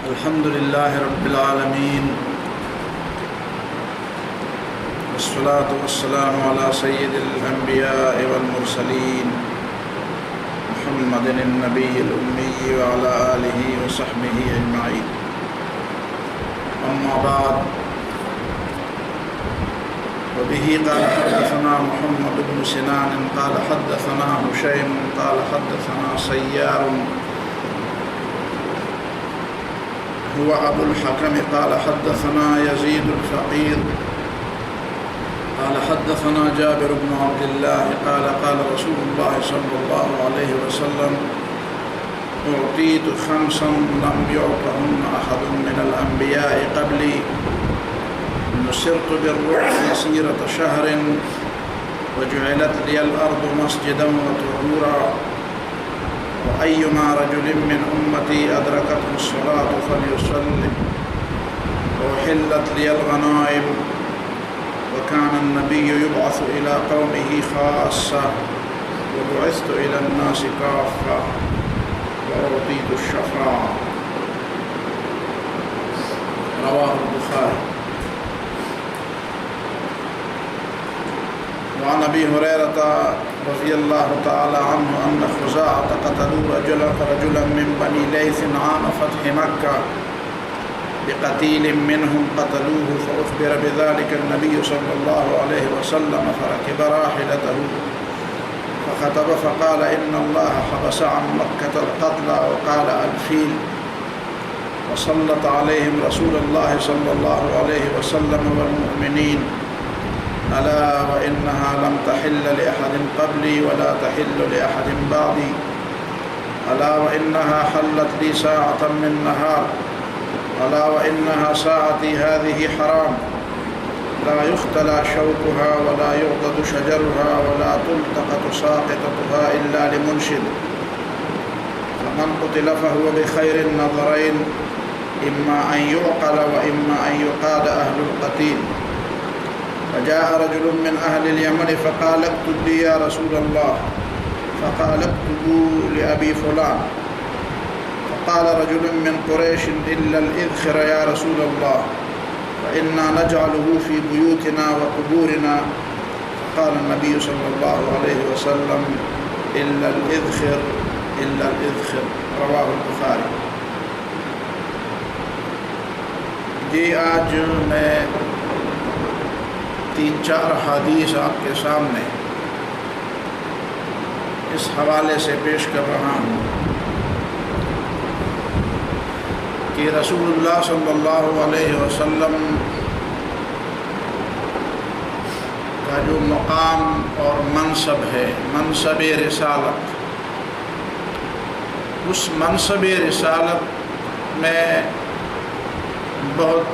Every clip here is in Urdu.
الحمد لله رب العالمين والصلاة والسلام على سيد الأنبياء والمرسلين محمد النبي الأمي وعلى آله وصحبه أجمعين. أما بعد، وبه قال حدثنا محمد بن سنان قال حدثنا هشيم قال حدثنا سيار هو أبو الحكم قال حدثنا يزيد الفقير قال حدثنا جابر بن عبد الله قال قال رسول الله صلى الله عليه وسلم: أعطيت خمسا لم يعطهن أحد من الأنبياء قبلي، نصرت بالرعب مسيرة شهر، وجعلت لي الأرض مسجدا وطهورا، وأيما رجل من أمتي أدركته الصلاة فليصلي، وأحلت لي الغنائم، وكان النبي يبعث إلى قومه خاصة، وبعثت إلى الناس كافة، وأعطيت الشفاعة. رواه البخاري. وعن أبي هريرة رضي الله تعالى عنه أن خزاعة قتلوا رجلا من بني ليث عام فتح مكة بقتيل منهم قتلوه، فأخبر بذلك النبي صلى الله عليه وسلم فركب راحلته فخطب فقال: إن الله حبس عن مكة القتلى وقال الفيل، وسلط عليهم رسول الله صلى الله عليه وسلم والمؤمنين، ألا وإنها لم تحل لأحد قبلي ولا تحل لأحد بعدي، ألا وإنها حلت لي ساعة من نهار، ألا وإنها ساعتي هذه حرام، لا يختلى شوكها ولا يعضد شجرها ولا تلتقط ساقطتها إلا لمنشد، فمن قتل فهو بخير النظرين، إما أن يعقل وإما أن يقاد أهل القتيل. فجاء رجل من أهل اليمن فقال: اكتب لي يا رسول الله، فقال: اكتبوا لأبي فلان. فقال رجل من قريش: إلا الإذخر يا رسول الله، فإنا نجعله في بيوتنا وقبورنا. فقال النبي صلى الله عليه وسلم: إلا الإذخر إلا الإذخر. رواه البخاري. جی آج میں 3-4 حدیث آپ کے سامنے اس حوالے سے پیش کر رہا ہوں کہ رسول اللہ صلی اللہ علیہ وسلم کا جو مقام اور منصب ہے، منصب رسالت، اس منصب رسالت میں بہت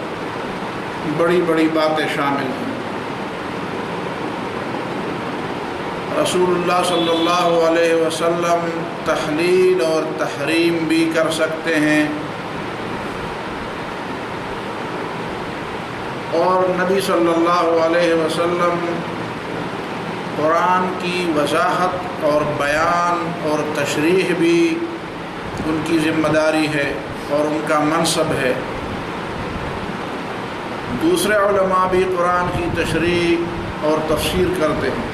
بڑی بڑی باتیں شامل ہیں۔ رسول اللہ صلی اللہ علیہ وسلم تحلیل اور تحریم بھی کر سکتے ہیں، اور نبی صلی اللہ علیہ وسلم قرآن کی وضاحت اور بیان اور تشریح بھی ان کی ذمہ داری ہے اور ان کا منصب ہے۔ دوسرے علماء بھی قرآن کی تشریح اور تفسیر کرتے ہیں،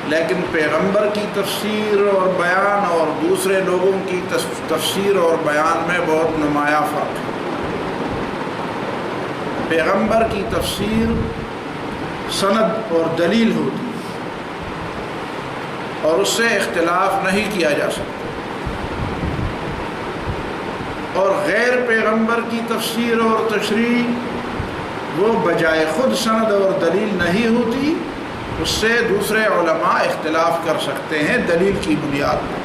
لیکن پیغمبر کی تفسیر اور بیان اور دوسرے لوگوں کی تفسیر اور بیان میں بہت نمایاں فرق ہے۔ پیغمبر کی تفسیر سند اور دلیل ہوتی ہے اور اس سے اختلاف نہیں کیا جا سکتا، اور غیر پیغمبر کی تفسیر اور تشریح وہ بجائے خود سند اور دلیل نہیں ہوتی، اس سے دوسرے علماء اختلاف کر سکتے ہیں دلیل کی بنیاد پر۔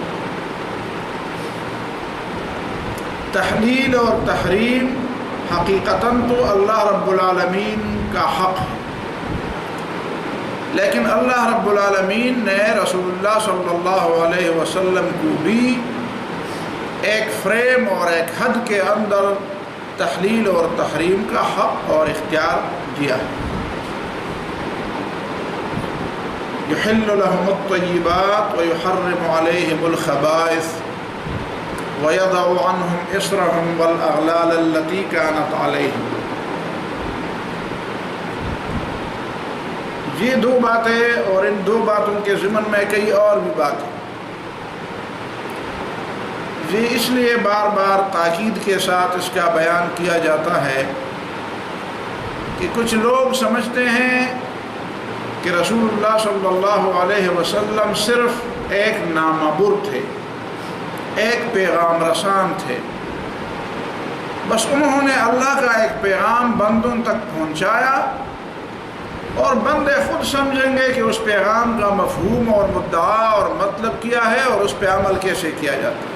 تحلیل اور تحریم حقیقتاً تو اللہ رب العالمین کا حق ہے، لیکن اللہ رب العالمین نے رسول اللہ صلی اللہ علیہ وسلم کو بھی ایک فریم اور ایک حد کے اندر تحلیل اور تحریم کا حق اور اختیار دیا ہے۔ يحل لهم الطيبات ويحرم عليهم الخبائث وَيَضَعُ عَنْهُمْ إِصْرَهُمْ وَالْأَغْلَالَ الَّتِي كَانَتْ عَلَيْهِمْ۔ یہ دو باتیں اور ان دو باتوں کے ضمن میں کئی اور بھی باتیں، یہ اس لیے بار بار تاکید کے ساتھ اس کا بیان کیا جاتا ہے کہ کچھ لوگ سمجھتے ہیں کہ رسول اللہ صلی اللہ علیہ وسلم صرف ایک نامبر تھے، ایک پیغام رسان تھے، بس انہوں نے اللہ کا ایک پیغام بندوں تک پہنچایا اور بندے خود سمجھیں گے کہ اس پیغام کا مفہوم اور مدعا اور مطلب کیا ہے اور اس پہ عمل کیسے کیا جاتا ہے۔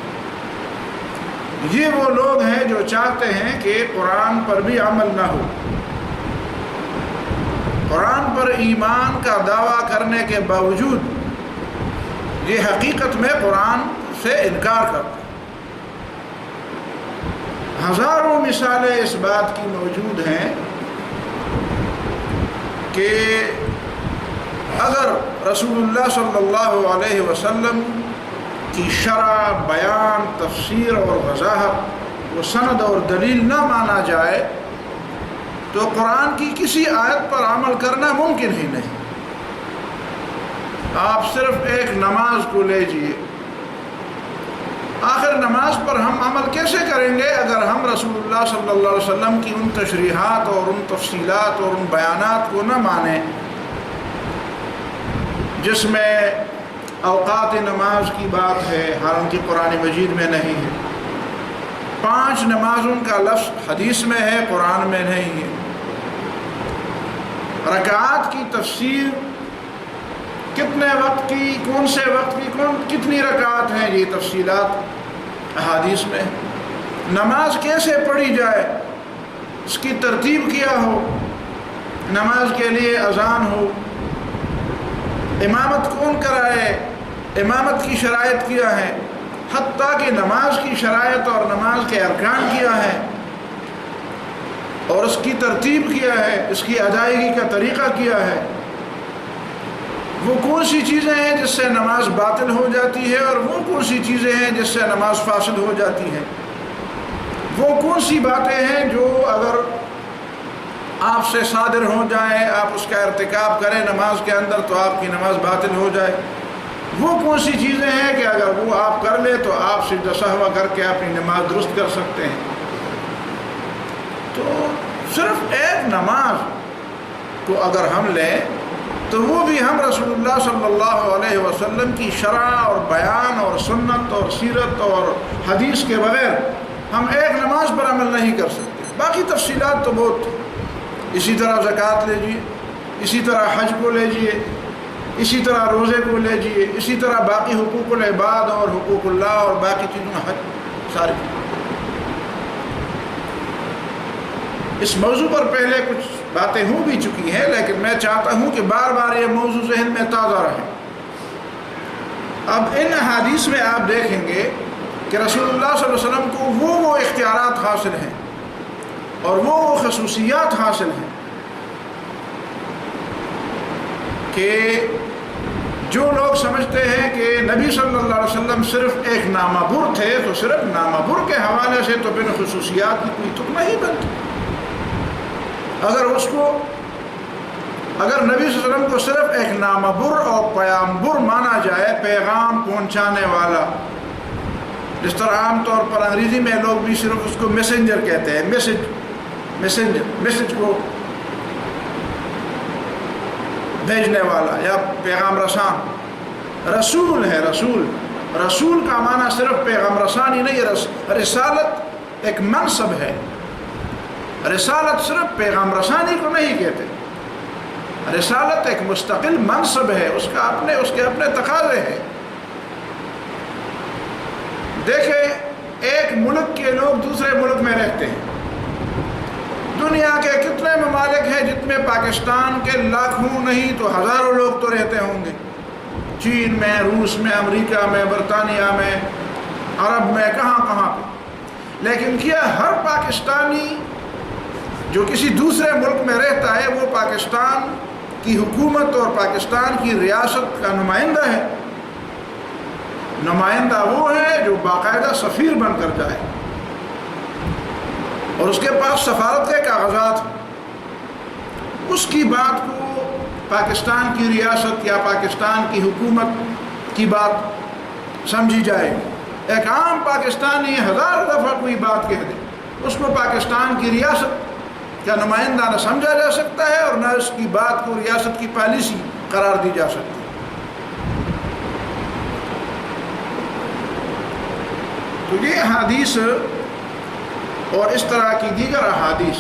یہ وہ لوگ ہیں جو چاہتے ہیں کہ قرآن پر بھی عمل نہ ہو، قرآن پر ایمان کا دعویٰ کرنے کے باوجود یہ حقیقت میں قرآن سے انکار کرتے ہیں۔ ہزاروں مثالیں اس بات کی موجود ہیں کہ اگر رسول اللہ صلی اللہ علیہ وسلم کی شرح، بیان، تفسیر اور وضاحت وہ سند اور دلیل نہ مانا جائے تو قرآن کی کسی آیت پر عمل کرنا ممکن ہی نہیں۔ آپ صرف ایک نماز کو لیجئے، آخر نماز پر ہم عمل کیسے کریں گے اگر ہم رسول اللہ صلی اللہ علیہ وسلم کی ان تشریحات اور ان تفصیلات اور ان بیانات کو نہ مانیں جس میں اوقات نماز کی بات ہے، حالانکہ قرآن مجید میں نہیں ہے، 5 نمازوں کا لفظ حدیث میں ہے، قرآن میں نہیں ہے، رکعات کی تفسیر کتنے وقت کی، کون سے وقت کی، کتنی رکعات ہیں، یہ تفصیلات احادیث میں، نماز کیسے پڑھی جائے، اس کی ترتیب کیا ہو، نماز کے لیے اذان ہو، امامت کون کرائے، امامت کی شرائط کیا ہے، حتیٰ کہ نماز کی شرائط اور نماز کے ارکان کیا ہے اور اس کی ترتیب کیا ہے، اس کی ادائیگی کا طریقہ کیا ہے، وہ کون سی چیزیں ہیں جس سے نماز باطل ہو جاتی ہے اور وہ کون سی چیزیں ہیں جس سے نماز فاسد ہو جاتی ہے، وہ کون سی باتیں ہیں جو اگر آپ سے صادر ہو جائیں، آپ اس کا ارتکاب کریں نماز کے اندر تو آپ کی نماز باطل ہو جائے، وہ کون سی چیزیں ہیں کہ اگر وہ آپ کر لیں تو آپ سجدہ سہو کر کے اپنی نماز درست کر سکتے ہیں۔ تو صرف ایک نماز کو اگر ہم لیں تو وہ بھی ہم رسول اللہ صلی اللہ علیہ وسلم کی شرح اور بیان اور سنت اور سیرت اور حدیث کے بغیر ہم ایک نماز پر عمل نہیں کر سکتے۔ باقی تفصیلات تو بہت تھیں، اسی طرح زکوٰۃ لیجیے، اسی طرح حج کو لیجیے، اسی طرح روزے کو لیجیے، اسی طرح باقی حقوق العباد اور حقوق اللہ اور باقی چیزوں حج ساری۔ اس موضوع پر پہلے کچھ باتیں ہو بھی چکی ہیں لیکن میں چاہتا ہوں کہ بار بار یہ موضوع ذہن میں تازہ رہے۔ اب ان احادیث میں آپ دیکھیں گے کہ رسول اللہ صلی اللہ علیہ وسلم کو وہ اختیارات حاصل ہیں اور وہ خصوصیات حاصل ہیں کہ جو لوگ سمجھتے ہیں کہ نبی صلی اللہ علیہ وسلم صرف ایک نامبر تھے تو صرف نامبر کے حوالے سے تو پھر خصوصیات کی کوئی تک نہیں بنتی۔ اگر نبی صلی اللہ علیہ وسلم کو صرف ایک نامبر اور پیامبر مانا جائے، پیغام پہنچانے والا، جس طرح عام طور پر انگریزی میں لوگ بھی صرف اس کو میسنجر کہتے ہیں، میسج کو بھیجنے والا یا پیغام رسان، رسول ہے، رسول کا معنی صرف پیغام رسان ہی نہیں ہے، رسالت ایک منصب ہے، رسالت صرف پیغام رسانی کو نہیں کہتے، رسالت ایک مستقل منصب ہے، اس کے اپنے تقاضے ہیں۔ دیکھیں ایک ملک کے لوگ دوسرے ملک میں رہتے ہیں، دنیا کے کتنے ممالک ہیں جن میں پاکستان کے لاکھوں نہیں تو ہزاروں لوگ تو رہتے ہوں گے، چین میں، روس میں، امریکہ میں، برطانیہ میں، عرب میں، کہاں پہ، لیکن کیا ہر پاکستانی جو کسی دوسرے ملک میں رہتا ہے وہ پاکستان کی حکومت اور پاکستان کی ریاست کا نمائندہ ہے؟ نمائندہ وہ ہے جو باقاعدہ سفیر بن کر جائے اور اس کے پاس سفارت کے کاغذات، اس کی بات کو پاکستان کی ریاست یا پاکستان کی حکومت کی بات سمجھی جائے۔ ایک عام پاکستانی 1000 دفعہ کوئی بات کہہ دے، اس کو پاکستان کی ریاست کا نمائندہ نہ سمجھا جا سکتا ہے اور نہ اس کی بات کو ریاست کی پالیسی قرار دی جا سکتی۔ تو یہ احادیث اور اس طرح کی دیگر احادیث،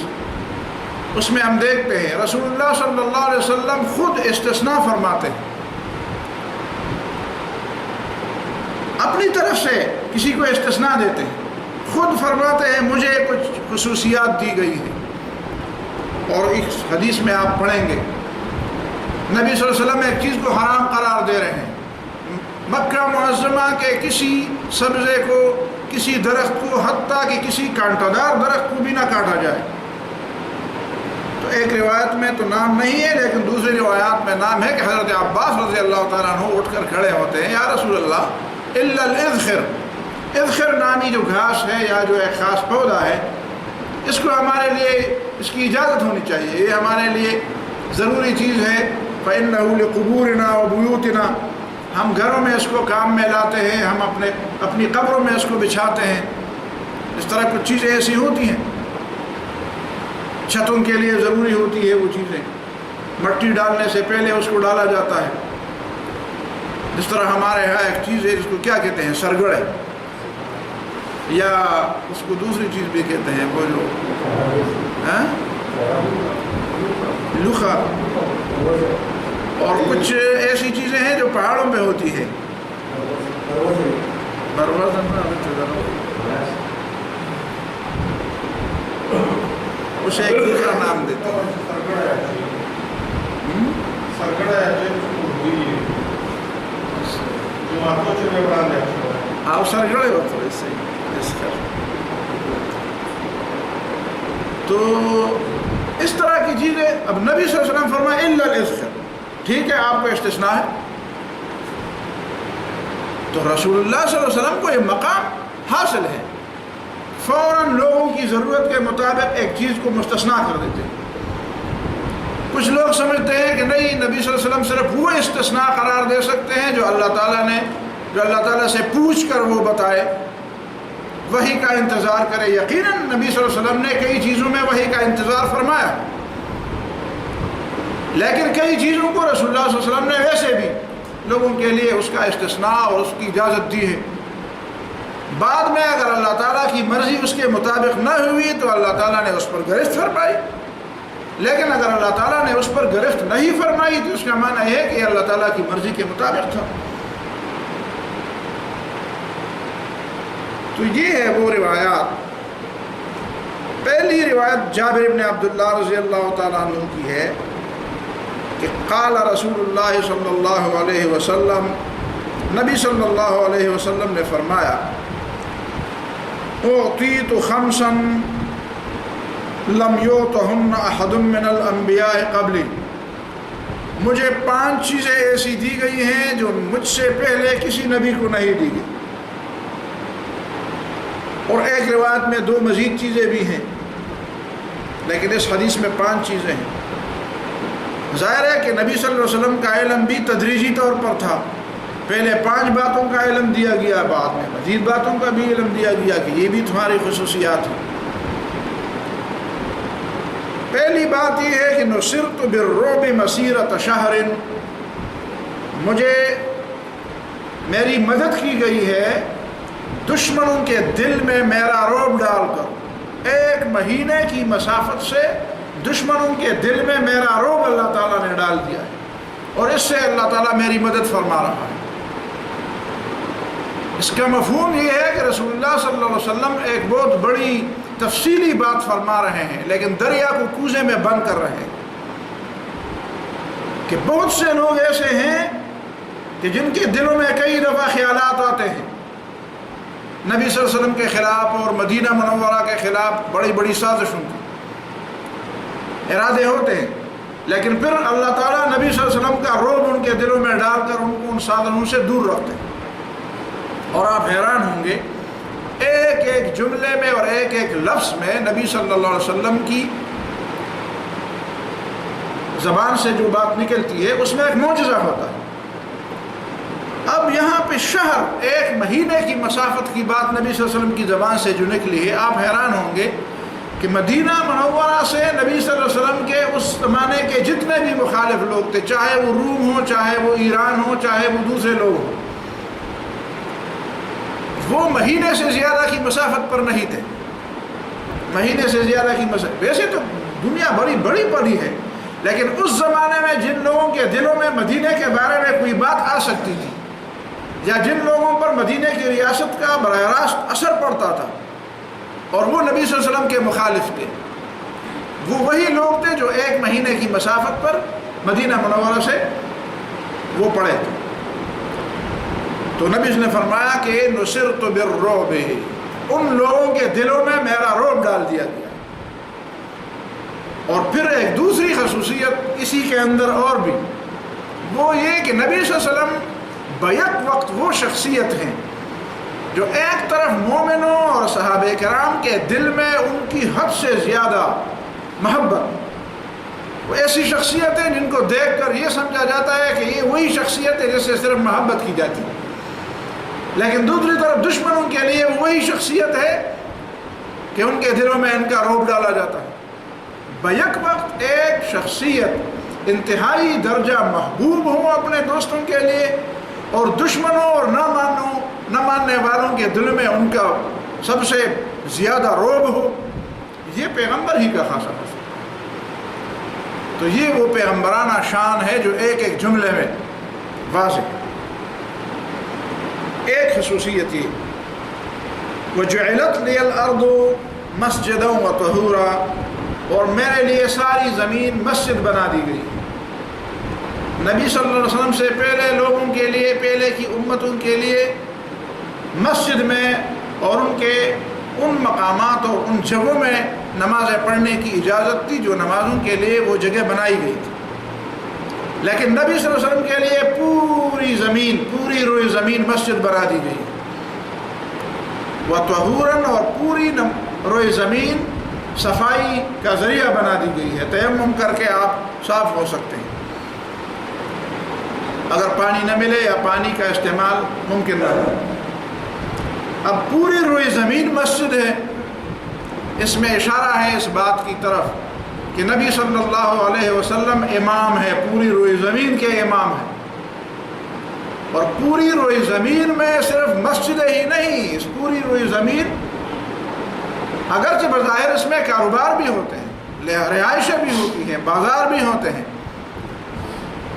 اس میں ہم دیکھتے ہیں رسول اللہ صلی اللہ علیہ وسلم خود استثناء فرماتے ہیں، اپنی طرف سے کسی کو استثناء دیتے ہیں، خود فرماتے ہیں مجھے کچھ خصوصیات دی گئی ہیں۔ اور اس حدیث میں آپ پڑھیں گے نبی صلی اللہ علیہ وسلم ایک چیز کو حرام قرار دے رہے ہیں، مکہ معظمہ کے کسی سبزے کو، کسی درخت کو، حتیٰ کہ کسی کانٹا دار درخت کو بھی نہ کاٹا جائے۔ تو ایک روایت میں تو نام نہیں ہے، لیکن دوسری روایات میں نام ہے کہ حضرت عباس رضی اللہ تعالیٰ عنہ اٹھ کر کھڑے ہوتے ہیں، یا رسول اللہ الا الاذخر، اذخر نامی جو گھاس ہے یا جو ایک خاص پودا ہے، اس کو ہمارے لیے اس کی اجازت ہونی چاہیے، یہ ہمارے لیے ضروری چیز ہے۔ فإنه لقبورنا وبيوتنا، ہم گھروں میں اس کو کام میں لاتے ہیں، ہم اپنی قبروں میں اس کو بچھاتے ہیں۔ اس طرح کچھ چیزیں ایسی ہوتی ہیں چھتوں کے لیے ضروری ہوتی ہے، وہ چیزیں مٹی ڈالنے سے پہلے اس کو ڈالا جاتا ہے۔ جس طرح ہمارے یہاں ایک چیز ہے جس کو کیا کہتے ہیں، سرگڑے، یا اس کو دوسری چیز بھی کہتے ہیں، وہ جو لوخا، اور کچھ ایسی چیزیں ہیں جو پہاڑوں پہ ہوتی ہے، اسے ایک دوسرا نام دیتے ہیں۔ آپ سرگڑے ہوتے ہیں، اس سے تو اس طرح کی چیزیں۔ اب نبی صلی اللہ علیہ وسلم فرمائے الا الاذخر، ٹھیک ہے آپ کو استثناء ہے، تو رسول اللہ صلی اللہ علیہ وسلم کو یہ مقام حاصل ہے، فوراً لوگوں کی ضرورت کے مطابق ایک چیز کو مستثنیٰ کر دیتے ہیں۔ کچھ لوگ سمجھتے ہیں کہ نہیں، نبی صلی اللہ علیہ وسلم صرف وہ استثناء قرار دے سکتے ہیں جو اللہ تعالیٰ سے پوچھ کر وہ بتائے، وحی کا انتظار کرے۔ یقیناً نبی صلی اللہ علیہ وسلم نے کئی چیزوں میں وحی کا انتظار فرمایا، لیکن کئی چیزوں کو رسول اللہ صلی اللہ علیہ وسلم نے ویسے بھی لوگوں کے لیے اس کا استثناء اور اس کی اجازت دی ہے۔ بعد میں اگر اللہ تعالیٰ کی مرضی اس کے مطابق نہ ہوئی تو اللہ تعالیٰ نے اس پر گرفت فرمائی، لیکن اگر اللہ تعالیٰ نے اس پر گرفت نہیں فرمائی تو اس کا معنی ہے کہ اللہ تعالیٰ کی مرضی کے مطابق تھا۔ تو یہ ہے وہ روایات۔ پہلی روایت جابر بن عبداللہ رضی اللہ تعالیٰ عنہ کی ہے کہ قال رسول اللہ صلی اللہ علیہ وسلم، نبی صلی اللہ علیہ وسلم نے فرمایا، اعطیت خمسا لم یعطہن احد من الانبیاء قبلی، مجھے 5 چیزیں ایسی دی گئی ہیں جو مجھ سے پہلے کسی نبی کو نہیں دی گئی۔ اور ایک روایت میں 2 مزید چیزیں بھی ہیں، لیکن اس حدیث میں 5 چیزیں ہیں۔ ظاہر ہے کہ نبی صلی اللہ علیہ وسلم کا علم بھی تدریجی طور پر تھا، پہلے 5 باتوں کا علم دیا گیا، بعد میں مزید باتوں کا بھی علم دیا گیا کہ یہ بھی تمہاری خصوصیات ہیں۔ پہلی بات یہ ہے کہ نصرت بالرعب مسیرۃ شہر، مجھے میری مدد کی گئی ہے دشمنوں کے دل میں میرا رعب ڈال کر، 1 مہینے کی مسافت سے دشمنوں کے دل میں میرا رعب اللہ تعالیٰ نے ڈال دیا ہے، اور اس سے اللہ تعالیٰ میری مدد فرما رہا ہے۔ اس کا مفہوم یہ ہے کہ رسول اللہ صلی اللہ علیہ وسلم ایک بہت بڑی تفصیلی بات فرما رہے ہیں، لیکن دریا کو کوزے میں بند کر رہے ہیں کہ بہت سے لوگ ایسے ہیں کہ جن کے دلوں میں کئی دفعہ خیالات آتے ہیں نبی صلی اللہ علیہ وسلم کے خلاف اور مدینہ منورہ کے خلاف، بڑی بڑی سازشوں کے ارادے ہوتے ہیں، لیکن پھر اللہ تعالیٰ نبی صلی اللہ علیہ وسلم کا رعب ان کے دلوں میں ڈال کر ان کو ان سازشوں سے دور رکھتے ہیں۔ اور آپ حیران ہوں گے ایک ایک جملے میں اور ایک ایک لفظ میں نبی صلی اللہ علیہ وسلم کی زبان سے جو بات نکلتی ہے اس میں ایک معجزہ ہوتا ہے۔ اب یہاں پہ شہر ایک مہینے کی مسافت کی بات نبی صلی اللہ علیہ وسلم کی زبان سے جو نکلی ہے، آپ حیران ہوں گے کہ مدینہ منورہ سے نبی صلی اللہ علیہ وسلم کے اس زمانے کے جتنے بھی مخالف لوگ تھے، چاہے وہ روم ہو، چاہے وہ ایران ہو، چاہے وہ دوسرے لوگ ہوں، وہ مہینے سے زیادہ کی مسافت پر نہیں تھے۔ مہینے سے زیادہ کی مسافت، ویسے تو دنیا بڑی بڑی پڑی ہے، لیکن اس زمانے میں جن لوگوں کے دلوں میں مدینے کے بارے میں کوئی بات آ سکتی تھی، یا جن لوگوں پر مدینے کی ریاست کا براہ راست اثر پڑتا تھا اور وہ نبی صلی اللہ علیہ وسلم کے مخالف تھے، وہ وہی لوگ تھے جو ایک مہینے کی مسافت پر مدینہ منورہ سے وہ پڑے تھے۔ تو نبی نے فرمایا کہ نصرت بالرعب، ان لوگوں کے دلوں میں میرا رعب ڈال دیا گیا۔ اور پھر ایک دوسری خصوصیت اسی کے اندر اور بھی، وہ یہ کہ نبی صلی اللہ علیہ وسلم بیک وقت وہ شخصیت ہیں جو ایک طرف مومنوں اور صحابہ کرام کے دل میں ان کی حد سے زیادہ محبت، وہ ایسی شخصیت ہیں جن کو دیکھ کر یہ سمجھا جاتا ہے کہ یہ وہی شخصیت ہے جس سے صرف محبت کی جاتی ہے، لیکن دوسری طرف دشمنوں کے لیے وہی شخصیت ہے کہ ان کے دلوں میں ان کا رعب ڈالا جاتا ہے۔ بیک وقت ایک شخصیت انتہائی درجہ محبوب ہو اپنے دوستوں کے لیے، اور دشمنوں اور نہ ماننے والوں کے دل میں ان کا سب سے زیادہ رعب ہو، یہ پیغمبر ہی کا خاصہ ہے۔ تو یہ وہ پیغمبرانہ شان ہے جو ایک ایک جملے میں واضح ہے۔ ایک خصوصیت یہ وَجُعِلَتْ لِيَ الْأَرْضُ مَسْجِدًا وَطَهُورًا، اور میرے لیے ساری زمین مسجد بنا دی گئی۔ نبی صلی اللہ علیہ وسلم سے پہلے لوگوں کے لیے، پہلے کی امتوں کے لیے مسجد میں اور ان مقامات اور ان جگہوں میں نمازیں پڑھنے کی اجازت تھی جو نمازوں کے لیے وہ جگہ بنائی گئی تھی، لیکن نبی صلی اللہ علیہ وسلم کے لیے پوری زمین، پوری روئے زمین مسجد بنا دی گئی، وَطَهُورًا، اور پوری روئے زمین صفائی کا ذریعہ بنا دی گئی ہے، تیمم کر کے آپ صاف ہو سکتے ہیں اگر پانی نہ ملے یا پانی کا استعمال ممکن نہ ہو۔ اب پوری روئے زمین مسجد ہے، اس میں اشارہ ہے اس بات کی طرف کہ نبی صلی اللہ علیہ وسلم امام ہے، پوری روئے زمین کے امام ہیں، اور پوری روئے زمین میں صرف مسجد ہی نہیں، اس پوری روئے زمین اگرچہ بظاہر اس میں کاروبار بھی ہوتے ہیں، رہائشیں بھی ہوتی ہیں، بازار بھی ہوتے ہیں،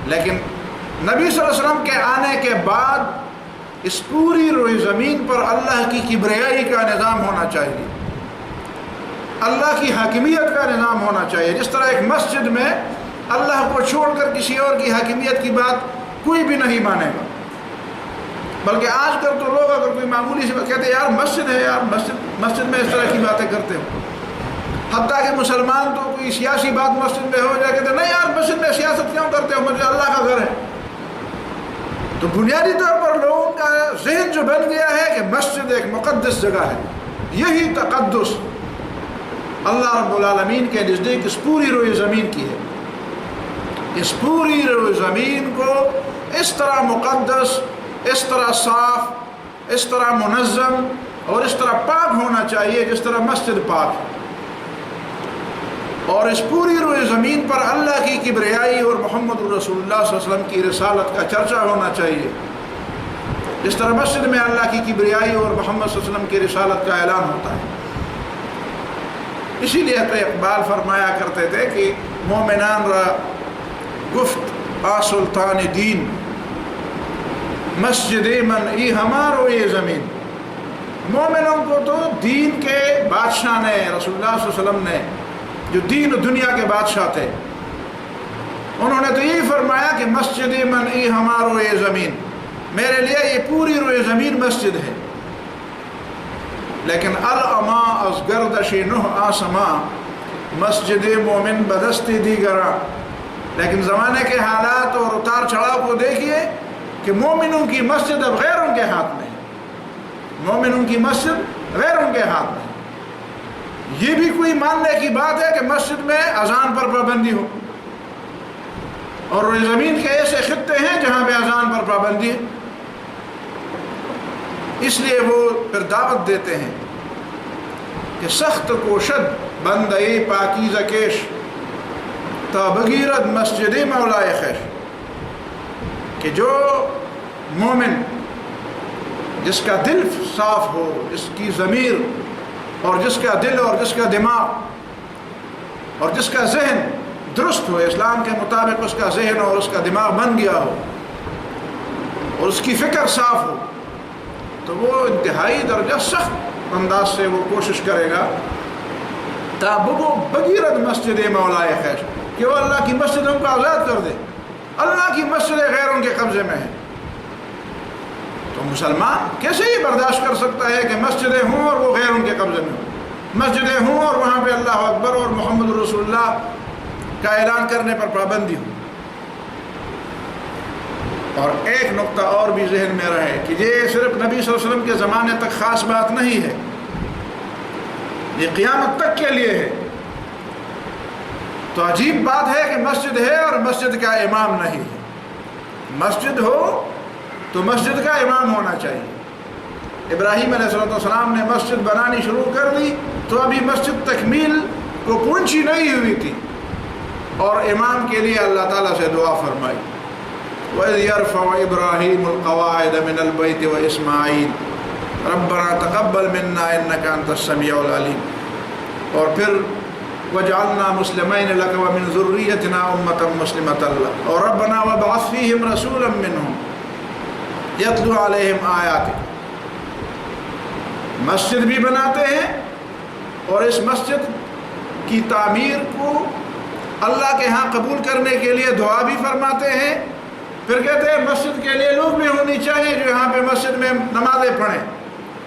لیکن نبی صلی اللہ علیہ وسلم کے آنے کے بعد اس پوری روئے زمین پر اللہ کی کبریائی کا نظام ہونا چاہیے، اللہ کی حاکمیت کا نظام ہونا چاہیے۔ جس طرح ایک مسجد میں اللہ کو چھوڑ کر کسی اور کی حاکمیت کی بات کوئی بھی نہیں مانے گا، بلکہ آج کل تو لوگ اگر کوئی معمولی سی بات کہتے ہیں یار مسجد ہے، یار مسجد میں اس طرح کی باتیں کرتے ہو، حتیٰ کہ مسلمان تو کوئی سیاسی بات مسجد میں ہو جائے کہتے ہیں نہیں یار مسجد میں سیاست کیوں کرتے ہو، مجھے اللہ کا گھر ہے۔ تو بنیادی طور پر لوگوں کا ذہن جو بن گیا ہے کہ مسجد ایک مقدس جگہ ہے، یہی تقدس اللہ رب العالمین کے نزدیک اس پوری روئے زمین کی ہے۔ اس پوری روئے زمین کو اس طرح مقدس، اس طرح صاف، اس طرح منظم اور اس طرح پاک ہونا چاہیے جس طرح مسجد پاک ہے، اور اس پوری روئے زمین پر اللہ کی کبریائی اور محمد رسول اللہ صلی اللہ علیہ وسلم کی رسالت کا چرچا ہونا چاہیے، جس طرح مسجد میں اللہ کی کبریائی اور محمد صلی اللہ علیہ وسلم کی رسالت کا اعلان ہوتا ہے۔ اسی لیے تو اقبال فرمایا کرتے تھے کہ مومنان را گفت آ سلطان دین، مسجد من ای ہمارو یہ زمین۔ مومنوں کو تو دین کے بادشاہ نے، رسول اللہ صلی اللہ علیہ وسلم نے جو دین و دنیا کے بادشاہ تھے، انہوں نے تو یہی فرمایا کہ مسجد من ای ہمارو یہ زمین، میرے لیے یہ پوری روئے زمین مسجد ہے، لیکن الاما از گردش نہ آسما مسجد مومن بدستی دیگراں۔ لیکن زمانے کے حالات اور اتار چڑھاؤ کو دیکھیے کہ مومنوں کی مسجد اب غیروں کے ہاتھ میں ہے، مومنوں کی مسجد غیروں کے ہاتھ میں. یہ بھی کوئی ماننے کی بات ہے کہ مسجد میں اذان پر پابندی ہو؟ اور زمین کے ایسے خطے ہیں جہاں پہ اذان پر پابندی ہے. اس لیے وہ پھر دعوت دیتے ہیں کہ سخت کوشد بندے پاکیزہ کیش تا بغیرت مسجد مولائے خیش، کہ جو مومن جس کا دل صاف ہو، جس کی ضمیر اور جس کا دل اور جس کا دماغ اور جس کا ذہن درست ہو، اسلام کے مطابق اس کا ذہن اور اس کا دماغ بن گیا ہو اور اس کی فکر صاف ہو، تو وہ انتہائی درجہ سخت انداز سے وہ کوشش کرے گا تا بغیرت مسجد مولائے خیش، کہ وہ اللہ کی مسجدوں کو آزاد کر دے. اللہ کی مسجدیں غیروں کے قبضے میں ہیں. تو مسلمان کیسے یہ برداشت کر سکتا ہے کہ مسجدیں ہوں اور وہ غیروں کے قبضے میں ہوں؟ مسجدیں ہوں اور وہاں پہ اللہ اکبر اور محمد رسول اللہ کا اعلان کرنے پر پابندی ہو. اور ایک نقطہ اور بھی ذہن میں رہے کہ یہ صرف نبی صلی اللہ علیہ وسلم کے زمانے تک خاص بات نہیں ہے، یہ قیامت تک کے لیے ہے. تو عجیب بات ہے کہ مسجد ہے اور مسجد کا امام نہیں ہے. مسجد ہو تو مسجد کا امام ہونا چاہیے. ابراہیم علیہ السلام نے مسجد بنانی شروع کر دی تو ابھی مسجد تکمیل کو پہنچی نہیں ہوئی تھی، اور امام کے لیے اللہ تعالیٰ سے دعا فرمائی، وَإِذْ يَرْفَعُ إِبْرَاهِيمُ الْقَوَاعِدَ مِنَ الْبَيْتِ وَإِسْمَاعِيلُ رَبَّنَا تَقَبَّلْ مِنَّا إِنَّكَ أَنْتَ السَّمِيعُ الْعَلِيمُ. اور پھر وَجْعَلْنَا مُسْلِمَيْنِ لَكَ وَمِنْ ذُرِّيَّتِنَا أُمَّةً مُسْلِمَةً لَكَ اور رَبَّنَا وَابْعَثْ فِيهِمْ رَسُولًا مِّنْهُمْ يَتْلُو عَلَيْهِمْ آيَاتِكَ. مسجد بھی بناتے ہیں اور اس مسجد کی تعمیر کو اللہ کے ہاں قبول کرنے کے لیے دعا بھی فرماتے ہیں. پھر کہتے ہیں مسجد کے لیے لوگ بھی ہونی چاہیے جو یہاں پہ مسجد میں نمازیں پڑھیں،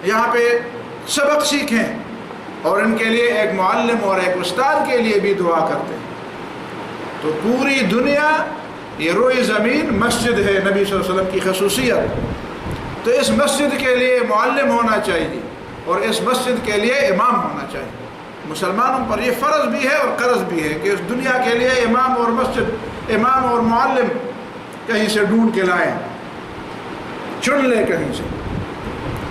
یہاں پہ سبق سیکھیں، اور ان کے لیے ایک معلم اور ایک استاد کے لیے بھی دعا کرتے ہیں. تو پوری دنیا یہ روئی زمین مسجد ہے، نبی صلی اللہ علیہ وسلم کی خصوصیت. تو اس مسجد کے لیے معلم ہونا چاہیے اور اس مسجد کے لیے امام ہونا چاہیے. مسلمانوں پر یہ فرض بھی ہے اور قرض بھی ہے کہ اس دنیا کے لیے امام اور مسجد، امام اور معلم کہیں سے ڈھونڈ کے لائیں، چن لے کہیں سے.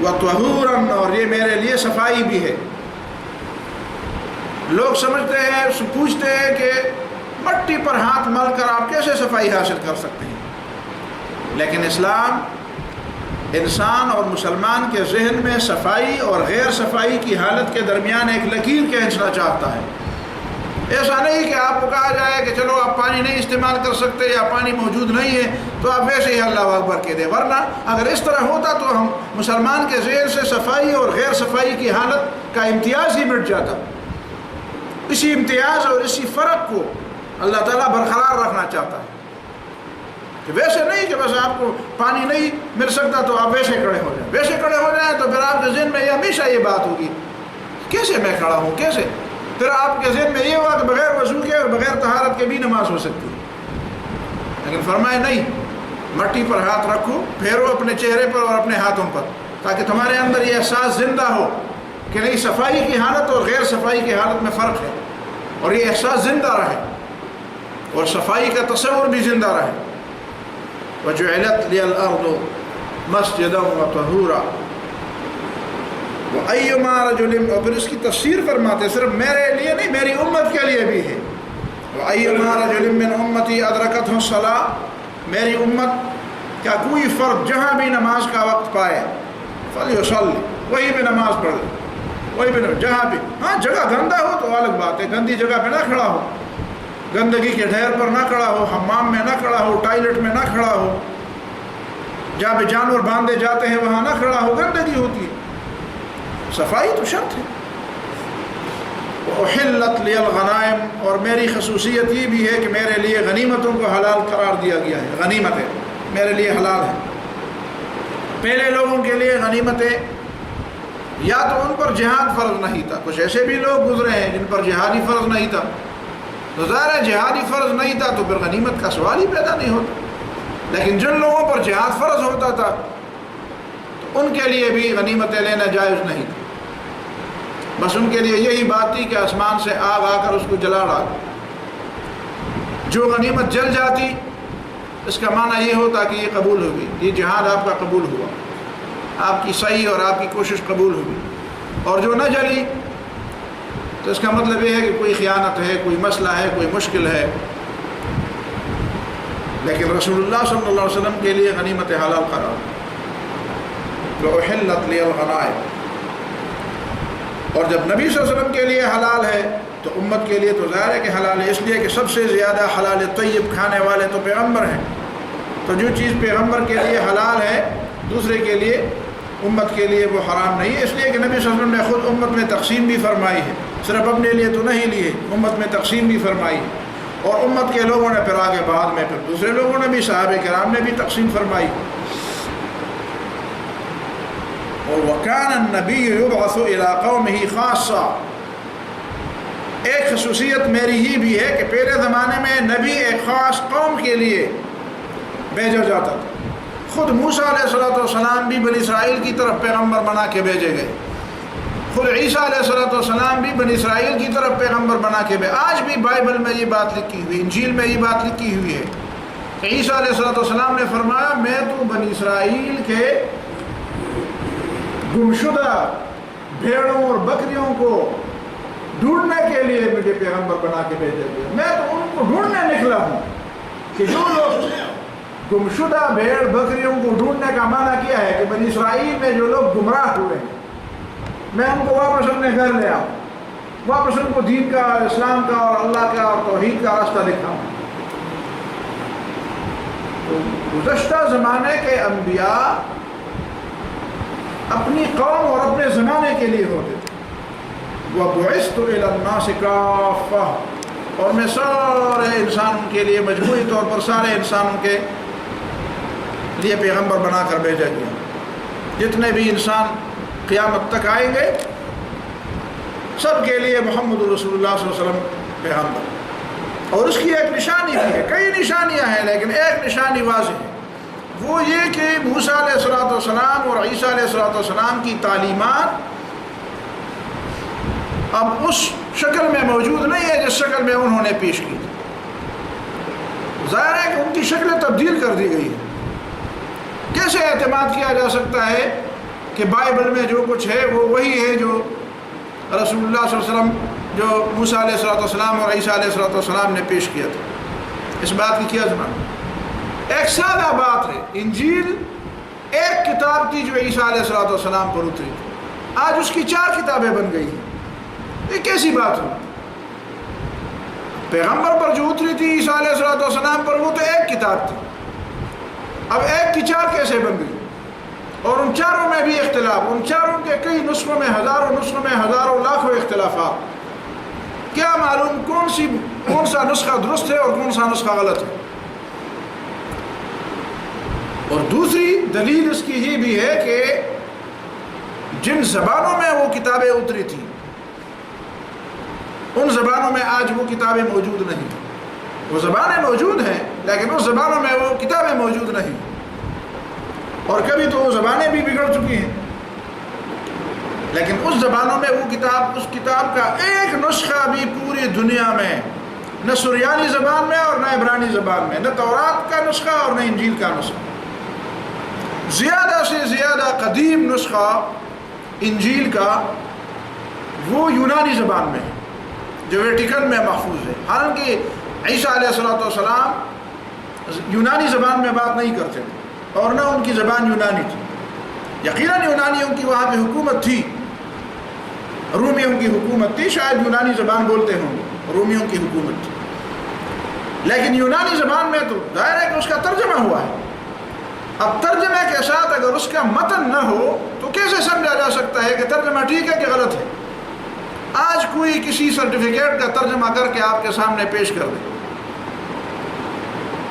وَطَهُورًا اور یہ میرے لیے صفائی بھی ہے. لوگ سمجھتے ہیں، پوچھتے ہیں کہ مٹی پر ہاتھ مل کر آپ کیسے صفائی حاصل کر سکتے ہیں؟ لیکن اسلام انسان اور مسلمان کے ذہن میں صفائی اور غیر صفائی کی حالت کے درمیان ایک لکیر کھینچنا چاہتا ہے. ایسا نہیں کہ آپ کو کہا جائے کہ چلو آپ پانی نہیں استعمال کر سکتے یا پانی موجود نہیں ہے تو آپ ویسے ہی اللہ اکبر کہہ دیں. ورنہ اگر اس طرح ہوتا تو ہم مسلمان کے ذہن سے صفائی اور غیر صفائی کی حالت کا امتیاز ہی مٹ جاتا. اسی امتیاز اور اسی فرق کو اللہ تعالیٰ برقرار رکھنا چاہتا ہے کہ ویسے نہیں کہ بس آپ کو پانی نہیں مل سکتا تو آپ ویسے کھڑے ہو جائیں. ویسے کھڑے ہو جائیں تو پھر آپ کے ذہن میں یہ ہمیشہ یہ بات ہوگی کیسے میں کھڑا ہوں، کیسے. پھر آپ کے ذہن میں یہ ہوا کہ بغیر وضو کے اور بغیر طہارت کے بھی نماز ہو سکتی ہے. لیکن فرمائے نہیں، مٹی پر ہاتھ رکھو، پھیرو اپنے چہرے پر اور اپنے ہاتھوں پر، تاکہ تمہارے اندر یہ احساس زندہ ہو کہ نہیں صفائی کی حالت اور غیر صفائی کی حالت میں فرق ہے، اور یہ احساس زندہ رہے اور صفائی کا تصور بھی زندہ رہے. وَجُعِلَتْ لِيَ الْأَرْضُ مَسْجِدًا وَطَهُورًا وَأَيُّمَا رَجُلٍ. اور پھر اس کی تفسیر فرماتے صرف میرے لیے نہیں، میری امت کے لیے بھی ہے. وَأَيُّمَا رَجُلٍ مِّنْ أُمَّتِي أَدْرَكَتْهُ الصَّلَاةُ. میری امت کیا کوئی فرد جہاں بھی نماز کا وقت پائے فَلْيُصَلِّ، وہیں پہ نماز پڑھ لے، وہیں پہ جہاں بھی. ہاں جگہ گندا ہو تو الگ بات ہے، گندی جگہ پہ نہ کھڑا ہو، گندگی کے ڈھیر پر نہ کھڑا ہو، حمام میں نہ کھڑا ہو، ٹائلٹ میں نہ کھڑا ہو، جہاں پہ جانور باندھے جاتے ہیں وہاں نہ کھڑا ہو، گندگی ہوتی ہے. صفائی تو شرط ہے. وَأُحِلَّتْ لِيَ الْغَنَائِمُ. اور میری خصوصیت یہ بھی ہے کہ میرے لیے غنیمتوں کو حلال قرار دیا گیا ہے. غنیمتیں میرے لیے حلال ہیں. پہلے لوگوں کے لیے غنیمتیں یا تو ان پر جہاد فرض نہیں تھا، کچھ ایسے بھی لوگ گزرے ہیں جن پر جہادی فرض نہیں تھا، تو ظاہر ہے جہادی فرض نہیں تھا تو پھر غنیمت کا سوال ہی پیدا نہیں ہوتا. لیکن جن لوگوں پر جہاد فرض ہوتا تھا تو ان کے لیے بھی غنیمتیں لینا جائز نہیں، بس ان کے لیے یہی بات تھی کہ آسمان سے آگ آ کر اس کو جلا ڈالا۔ جو غنیمت جل جاتی اس کا معنی یہ ہوتا کہ یہ قبول ہوگی، یہ جہاد آپ کا قبول ہوا، آپ کی صحیح اور آپ کی کوشش قبول ہوگی۔ اور جو نہ جلی تو اس کا مطلب یہ ہے کہ کوئی خیانت ہے، کوئی مسئلہ ہے، کوئی مشکل ہے۔ لیکن رسول اللہ صلی اللہ علیہ وسلم کے لیے غنیمت حلال قرار، وَأُحِلَّتْ لِيَ الْغَنَائِمُ۔ اور جب نبی صلی اللہ علیہ وسلم کے لیے حلال ہے تو امت کے لیے تو ظاہر ہے کہ حلال ہے، اس لیے کہ سب سے زیادہ حلال طیب کھانے والے تو پیغمبر ہیں۔ تو جو چیز پیغمبر کے لیے حلال ہے دوسرے کے لیے، امت کے لیے وہ حرام نہیں ہے، اس لیے کہ نبی صلی اللہ علیہ وسلم نے خود امت میں تقسیم بھی فرمائی ہے، صرف اپنے لیے تو نہیں لیے، امت میں تقسیم بھی فرمائی ہے۔ اور امت کے لوگوں نے پھر آگے بعد میں پھر دوسرے لوگوں نے بھی، صحابہ کرام نے بھی تقسیم فرمائی۔ اور وَكَانَ النَّبِيُّ يُبْعَثُ إِلَىٰ قَوْمِهِ خَاصًّا، ایک خصوصیت میری ہی بھی ہے کہ پہلے زمانے میں نبی ایک خاص قوم کے لیے بھیجا جاتا تھا۔ خود موسیٰ علیہ السلام بھی بنی اسرائیل کی طرف پیغمبر بنا کے بھیجے گئے، خود عیسیٰ علیہ السلام بھی بنی اسرائیل کی طرف پیغمبر بنا کے بھیجے۔ آج بھی بائبل میں یہ بات لکھی ہوئی، انجیل میں یہ بات لکھی ہوئی ہے کہ عیسیٰ علیہ السلام نے فرمایا میں تو بنی اسرائیل کے گمشدہ بھیڑوں اور بکریوں کو ڈھونڈنے کے لیے مجھے پیغمبر بنا کے بھیجا گیا، میں تو ان کو ڈھونڈنے نکلا ہوں کہ جو لوگ گمشدہ بھیڑ بکریوں کو ڈھونڈنے کا معنی کیا ہے کہ بنی اسرائیل میں جو لوگ گمراہ ہوئے ہیں میں ان کو واپس اپنے گھر لے آؤں، واپس ان کو دین کا، اسلام کا اور اللہ کا اور توحید کا راستہ دکھاؤں۔ تو گزشتہ زمانے کے انبیاء اپنی قوم اور اپنے زمانے کے لیے ہوتے تھے۔ وَبُعِثْتُ إِلَى النَّاسِ كَافَّةً، اور میں سارے انسانوں کے لیے مجموعی طور پر سارے انسانوں کے لیے پیغمبر بنا کر بھیجا گیا۔ جتنے بھی انسان قیامت تک آئیں گے سب کے لیے محمد رسول اللہ صلی اللہ علیہ وسلم پیغمبر۔ اور اس کی ایک نشانی بھی ہے، کئی نشانیاں ہیں لیکن ایک نشانی واضح ہے، وہ یہ کہ موسیٰ علیہ السلام اور عیسیٰ علیہ السلام کی تعلیمات اب اس شکل میں موجود نہیں ہے جس شکل میں انہوں نے پیش کی تھی۔ ظاہر ہے کہ ان کی شکلیں تبدیل کر دی گئی ہیں۔ کیسے اعتماد کیا جا سکتا ہے کہ بائبل میں جو کچھ ہے وہ وہی ہے جو رسول اللہ صلی اللہ علیہ وسلم، جو موسیٰ علیہ السلام اور عیسیٰ علیہ السلام نے پیش کیا تھا؟ اس بات کی کیا ضمانت؟ ایک سادہ بات ہے، انجیل ایک کتاب تھی جو عیسیٰ علیہ السلام پر اتری تھی، آج اس کی 4 کتابیں بن گئی ہیں۔ یہ کیسی بات ہو؟ پیغمبر پر جو اتری تھی عیسیٰ علیہ السلام پر وہ تو ایک کتاب تھی، اب ایک کی 4 کیسے بن گئی؟ اور ان 4 میں بھی اختلاف، ان 4 کے کئی نسخوں میں ہزاروں نسخوں میں ہزاروں لاکھوں اختلافات۔ کیا معلوم کون سا نسخہ درست ہے اور کون سا نسخہ غلط ہے؟ اور دوسری دلیل اس کی یہ بھی ہے کہ جن زبانوں میں وہ کتابیں اتری تھیں ان زبانوں میں آج وہ کتابیں موجود نہیں۔ وہ زبانیں موجود ہیں لیکن اس زبانوں میں وہ کتابیں موجود نہیں، اور کبھی تو وہ زبانیں بھی بگڑ چکی ہیں، لیکن اس زبانوں میں وہ کتاب، اس کتاب کا ایک نسخہ بھی پوری دنیا میں، نہ سریانی زبان میں اور نہ عبرانی زبان میں، نہ تورات کا نسخہ اور نہ انجیل کا نسخہ۔ زیادہ سے زیادہ قدیم نسخہ انجیل کا وہ یونانی زبان میں ہے جو ویٹیکن میں محفوظ ہے۔ حالانکہ عیسیٰ علیہ السلام یونانی زبان میں بات نہیں کرتے تھے اور نہ ان کی زبان یونانی تھی۔ یقیناً یونانیوں کی وہاں پہ حکومت تھی، رومیوں کی حکومت تھی، شاید یونانی زبان بولتے ہوں، رومیوں کی حکومت تھی، لیکن یونانی زبان میں تو ظاہر ہے کہ اس کا ترجمہ ہوا ہے۔ اب ترجمے کے ساتھ اگر اس کا متن نہ ہو تو کیسے سمجھا جا سکتا ہے کہ ترجمہ ٹھیک ہے کہ غلط ہے؟ آج کوئی کسی سرٹیفکیٹ کا ترجمہ کر کے آپ کے سامنے پیش کر دے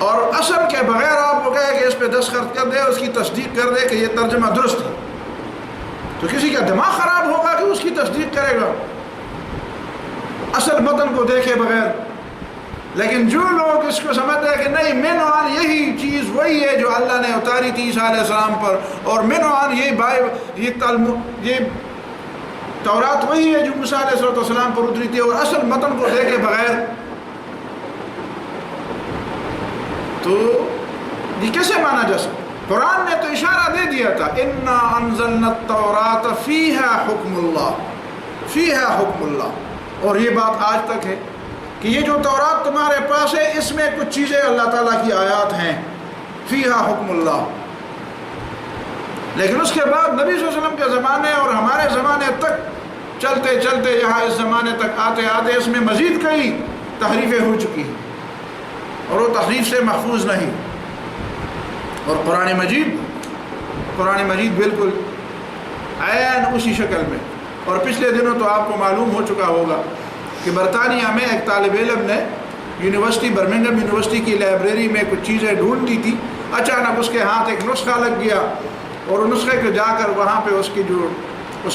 اور اصل کے بغیر آپ کو کہے کہ اس پہ دستخط کر دے، اس کی تصدیق کر دے کہ یہ ترجمہ درست ہے، تو کسی کا دماغ خراب ہوگا کہ اس کی تصدیق کرے گا اصل متن کو دیکھے بغیر۔ لیکن جو لوگ اس کو سمجھتے ہیں کہ نہیں منوان یہی چیز وہی ہے جو اللہ نے اتاری تھی عیسیٰ علیہ السلام پر، اور منوان یہ تورات وہی ہے جو موسیٰ علیہ السلام پر اتری تھی، اور اصل متن کو دیکھے بغیر، تو یہ کیسے مانا جا سکتا؟ قرآن نے تو اشارہ دے دیا تھا انا انزلنا التوراۃ فیہا حکم اللہ، فیہا حکم اللہ، اور یہ بات آج تک ہے کہ یہ جو تورات تمہارے پاس ہے اس میں کچھ چیزیں اللہ تعالیٰ کی آیات ہیں، فیہا حکم اللہ۔ لیکن اس کے بعد نبی صلی اللہ علیہ وسلم کے زمانے اور ہمارے زمانے تک چلتے چلتے یہاں اس زمانے تک آتے آتے اس میں مزید کئی تحریفیں ہو چکی ہیں، اور وہ تحریف سے محفوظ نہیں۔ اور قرآن مجید بالکل عین اسی شکل میں، اور پچھلے دنوں تو آپ کو معلوم ہو چکا ہوگا کہ برطانیہ میں ایک طالب علم نے برمنگھم یونیورسٹی کی لائبریری میں کچھ چیزیں ڈھونڈی تھی، اچانک اس کے ہاتھ ایک نسخہ لگ گیا، اور اس نسخے کو جا کر وہاں پہ اس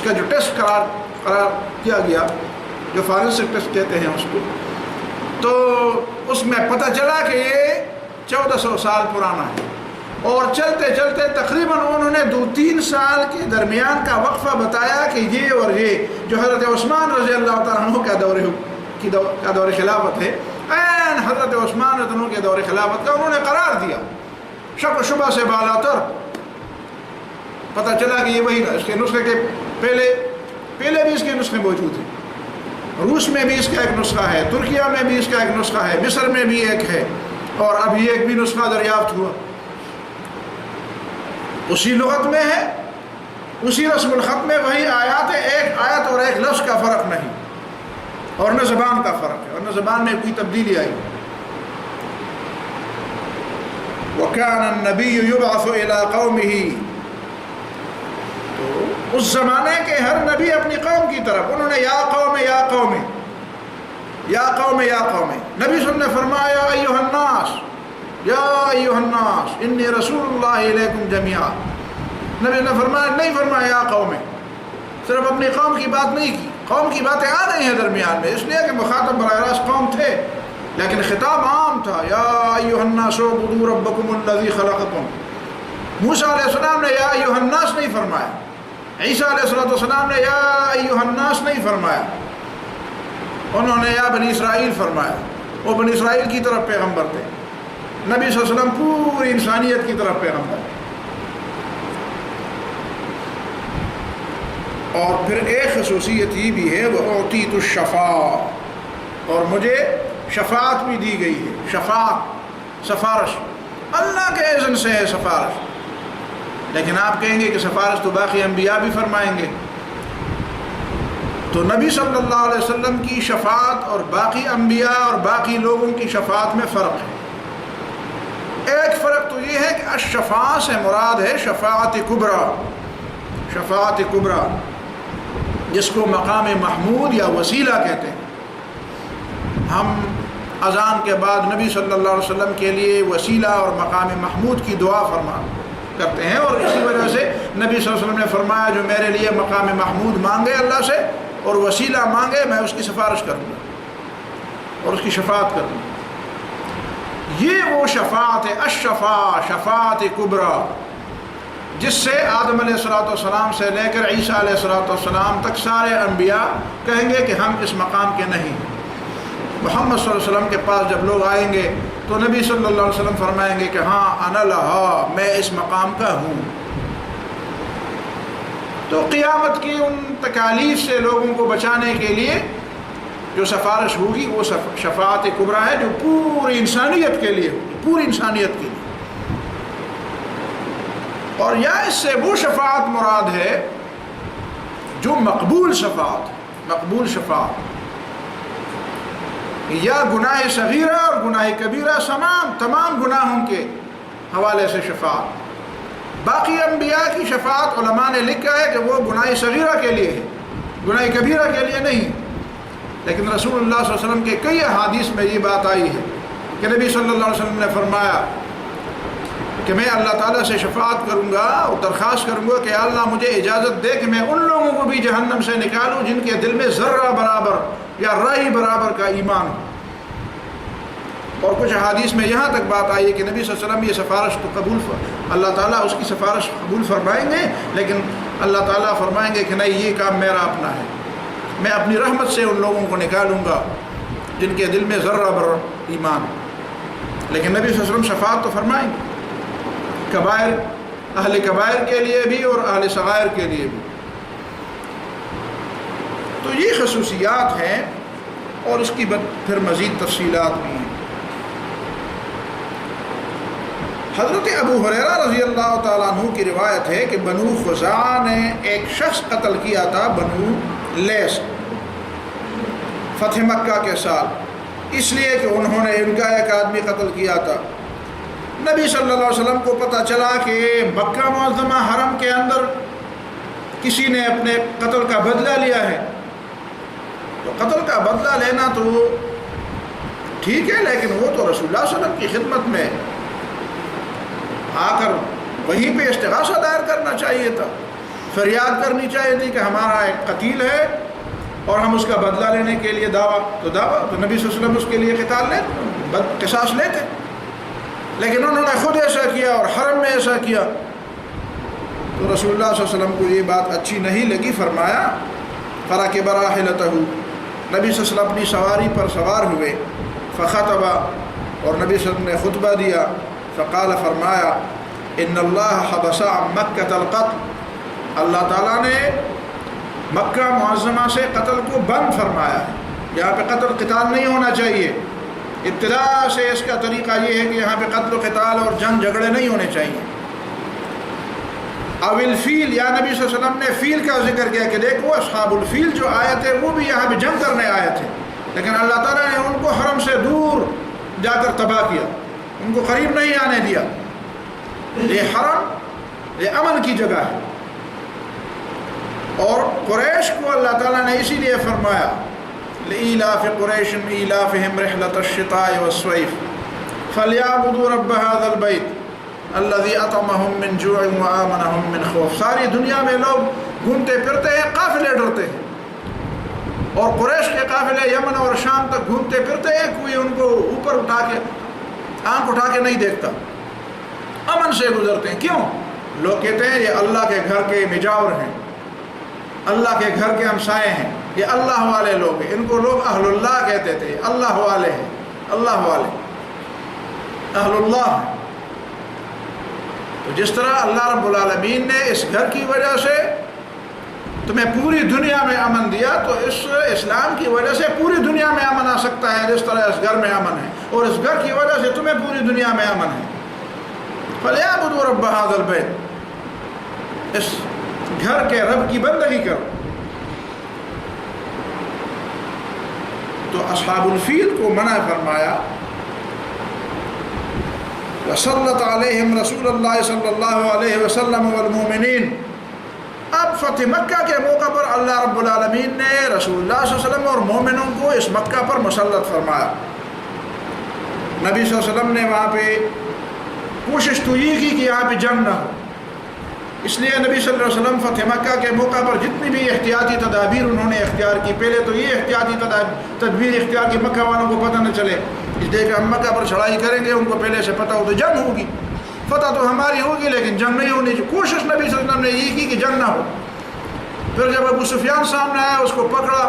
کا جو ٹیسٹ قرار کیا گیا، جو فارنسک ٹیسٹ کہتے ہیں اس کو، تو اس میں پتہ چلا کہ یہ 1400 سال پرانا ہے، اور چلتے چلتے تقریباً انہوں نے 2-3 سال کے درمیان کا وقفہ بتایا کہ یہ اور یہ جو حضرت عثمان رضی اللہ تعالیٰ عنہ کا دور خلافت ہے، عین حضرت عثمان رضی اللہ عنہ کے دور خلافت کا انہوں نے قرار دیا، شک و شبہ سے بالا تر۔ پتہ چلا کہ یہ وہی اس کے نسخے کے پہلے بھی اس کے نسخے موجود ہیں، روس میں بھی اس کا ایک نسخہ ہے، ترکیہ میں بھی اس کا ایک نسخہ ہے، مصر میں بھی ایک ہے، اور اب یہ ایک بھی نسخہ دریافت ہوا، اسی لغت میں ہے، اسی رسم الخط میں وہی آیات ہے، ایک آیت اور ایک لفظ کا فرق نہیں، اور نہ زبان کا فرق ہے، اور نہ زبان میں کوئی تبدیلی آئی۔ وَكَانَ النَّبِيُّ يُبْعَثُ إِلَىٰ قَوْمِهِ، تو اس زمانے کے ہر نبی اپنی قوم کی طرف، انہوں نے یا قوم یا قوم یا قوم یا قوم، نبی صلی اللہ علیہ وسلم نے فرمایا ایھا الناس یا ایھا الناس انی رسول اللہ الیکم جمیعا، نبی نے فرمایا نہیں فرمایا یا قوم، صرف اپنی قوم کی بات نہیں کی، قوم کی باتیں آ رہی ہیں درمیان میں، اس لیے کہ مخاطب براہ راست قوم تھے، لیکن خطاب عام تھا، یا ایھا الناس اعبدوا ربکم الذی خلقکم۔ موسیٰ علیہ السلام نے یا ایھا الناس نہیں فرمایا، عیسیٰ علیہ السلام نے یا ایھا الناس نہیں فرمایا، انہوں نے یا بنی اسرائیل فرمایا، وہ بنی اسرائیل کی طرف پیغمبر تھے، نبی صلی اللہ علیہ وسلم پوری انسانیت کی طرف پیغمبر۔ اور پھر ایک خصوصیت یہ بھی ہے وَأُعْطِيتُ الشَّفَاعَةَ، اور مجھے شفاعت بھی دی گئی ہے، شفاعت سفارش، اللہ کے اذن سے ہے سفارش، لیکن آپ کہیں گے کہ سفارش تو باقی انبیاء بھی فرمائیں گے، تو نبی صلی اللہ علیہ وسلم کی شفاعت اور باقی انبیاء اور باقی لوگوں کی شفاعت میں فرق ہے۔ ایک فرق تو یہ ہے کہ الشفاعہ سے مراد ہے شفاعت کبریٰ، شفاعت کبریٰ جس کو مقام محمود یا وسیلہ کہتے ہیں۔ ہم اذان کے بعد نبی صلی اللہ علیہ وسلم کے لیے وسیلہ اور مقام محمود کی دعا فرما کرتے ہیں، اور اسی وجہ سے نبی صلی اللہ علیہ وسلم نے فرمایا جو میرے لیے مقام محمود مانگے اللہ سے اور وسیلہ مانگے، میں اس کی سفارش کروں گا اور اس کی شفاعت کروں گا۔ یہ وہ شفاعت ہے، الشفاعہ، شفاعت کبریٰ، جس سے آدم علیہ السلام سے لے کر عیسیٰ علیہ السلام تک سارے انبیاء کہیں گے کہ ہم اس مقام کے نہیں ہیں۔ محمد صلی اللہ علیہ وسلم کے پاس جب لوگ آئیں گے تو نبی صلی اللہ علیہ وسلم فرمائیں گے کہ ہاں انا لہا، میں اس مقام کا ہوں۔ تو قیامت کی ان تکالیف سے لوگوں کو بچانے کے لیے جو سفارش ہوگی وہ شفاعت کبریٰ ہے، جو پوری انسانیت کے لیے ہوگی، پوری انسانیت کے لیے۔ اور یا اس سے وہ شفاعت مراد ہے جو مقبول شفاعت، مقبول شفاعت، یا گناہ صغیرہ اور گناہ کبیرہ تمام گناہوں کے حوالے سے شفاعت۔ باقی انبیاء کی شفاعت علماء نے لکھا ہے کہ وہ گناہ صغیرہ کے لیے ہے، گناہ کبیرہ کے لیے نہیں، لیکن رسول اللہ صلی اللہ علیہ وسلم کے کئی احادیث میں یہ بات آئی ہے کہ نبی صلی اللہ علیہ وسلم نے فرمایا کہ میں اللہ تعالیٰ سے شفاعت کروں گا اور درخواست کروں گا کہ اللہ مجھے اجازت دے کہ میں ان لوگوں کو بھی جہنم سے نکالوں جن کے دل میں ذرہ برابر یا رائی برابر کا ایمان ہو، اور کچھ حدیث میں یہاں تک بات آئی ہے کہ نبی صلی اللہ علیہ وسلم یہ سفارش تو اللہ تعالیٰ اس کی سفارش قبول فرمائیں گے، لیکن اللہ تعالیٰ فرمائیں گے کہ نہیں، یہ کام میرا اپنا ہے، میں اپنی رحمت سے ان لوگوں کو نکالوں گا جن کے دل میں ذرہ بر ایمان، لیکن نبی صلی اللہ علیہ وسلم شفاعت تو فرمائیں گے، کبائر، اہل کبائر کے لیے بھی اور اہل صغائر کے لیے بھی۔ تو یہ خصوصیات ہیں اور اس کی پھر مزید تفصیلات بھی ہیں۔ حضرت ابو ہریرہ رضی اللہ تعالیٰ عنہ کی روایت ہے کہ بنو خزاعہ نے ایک شخص قتل کیا تھا، بنو لیس، فتح مکہ کے سال، اس لیے کہ انہوں نے ان کا ایک آدمی قتل کیا تھا۔ نبی صلی اللہ علیہ وسلم کو پتہ چلا کہ مکہ معظمہ حرم کے اندر کسی نے اپنے قتل کا بدلہ لیا ہے، تو قتل کا بدلہ لینا تو ٹھیک ہے، لیکن وہ تو رسول اللہ صلی اللہ علیہ وسلم کی خدمت میں آ کر وہیں پہ استغاثہ دائر کرنا چاہیے تھا، فریاد کرنی چاہیے تھی کہ ہمارا ایک قتیل ہے اور ہم اس کا بدلہ لینے کے لیے دعویٰ تو نبی صلی اللہ علیہ وسلم اس کے لیے قصاص لیتے، لیکن انہوں نے خود ایسا کیا اور حرم میں ایسا کیا، تو رسول اللہ صلی اللہ علیہ وسلم کو یہ بات اچھی نہیں لگی، فرمایا فرکب راحلتہ، نبی صلی اللہ علیہ وسلم اپنی سواری پر سوار ہوئے، فخطب، اور نبی صلی اللہ علیہ وسلم نے خطبہ دیا، فقال، فرمایا، ان اللہ حبس عن مکہ القتل، اللہ تعالیٰ نے مکہ معظمہ سے قتل کو بند فرمایا ہے، یہاں پہ قتل قتال نہیں ہونا چاہیے، ابتدا سے اس کا طریقہ یہ ہے کہ یہاں پہ قتل و قتال اور جنگ جھگڑے نہیں ہونے چاہیے۔ او الفیل، یا نبی صلی اللہ علیہ وسلم نے فیل کا ذکر کیا کہ دیکھو اصحاب الفیل جو آئے تھے وہ بھی یہاں پہ جنگ کرنے آئے تھے، لیکن اللہ تعالیٰ نے ان کو حرم سے دور جا کر تباہ کیا، ان کو قریب نہیں آنے دیا۔ یہ حرم یہ امن کی جگہ ہے، اور قریش کو اللہ تعالیٰ نے اسی لیے فرمایا لإیلاف قریش ایلافہم رحلۃ الشتاء والصیف فلیعبدوا رب ھذا البیت الذی اطعمہم من جوع وآمنہم من خوف۔ ساری دنیا میں لوگ گھومتے پھرتے ہیں، قافلے ڈرتے ہیں، اور قریش کے قافلے یمن اور شام تک گھومتے پھرتے ہیں، کوئی ان کو اوپر اٹھا کے آنکھ اٹھا کے نہیں دیکھتا، امن سے گزرتے ہیں۔ کیوں؟ لوگ کہتے ہیں یہ اللہ کے گھر کے مجاور ہیں، اللہ کے گھر کے ہمسائے ہیں، یہ اللہ والے لوگ ہیں، ان کو لوگ اہل اللہ کہتے تھے، اللہ والے ہیں، اللہ والے اہل اللہ ہیں۔ تو جس طرح اللہ رب العالمین نے اس گھر کی وجہ سے تمہیں پوری دنیا میں امن دیا، تو اس اسلام کی وجہ سے پوری دنیا میں امن آ سکتا ہے، جس طرح اس گھر میں امن ہے، اور اس گھر کی وجہ سے تمہیں پوری دنیا میں امن ہے۔ فَلْيَعْبُدُوا رَبَّ هَذَا الْبَيْتِ، اس گھر کے رب کی بندگی کرو۔ تو اصحاب الفیل کو منع فرمایا، وَصَلَّتْ عَلَيْهِمْ رسول اللہ صلی اللہ علیہ وسلم والمؤمنین۔ اب فتح مکہ کے موقع پر اللہ رب العالمین نے رسول اللہ صلی اللہ علیہ وسلم اور مومنوں کو اس مکہ پر مسلط فرمایا۔ نبی صلی اللہ علیہ وسلم نے وہاں پہ کوشش تو یہ کی کہ یہاں پہ جنگ نہ ہو، اس لیے نبی صلی اللہ علیہ وسلم فتح مکہ کے موقع پر جتنی بھی احتیاطی تدابیر انہوں نے اختیار کی، پہلے تو یہ احتیاطی تدبیر اختیار کی مکہ والوں کو پتہ نہ چلے، اس لیے کہ ہم مکہ پر چڑھائی کریں گے، ان کو پہلے سے پتہ ہو تو جنگ ہوگی، فتح تو ہماری ہوگی لیکن جنگ نہیں ہونی چاہیے۔ کوشش نبی صلی اللہ علیہ وسلم نے یہ کی کہ جنگ نہ ہو۔ پھر جب ابو سفیان سامنے آیا، اس کو پکڑا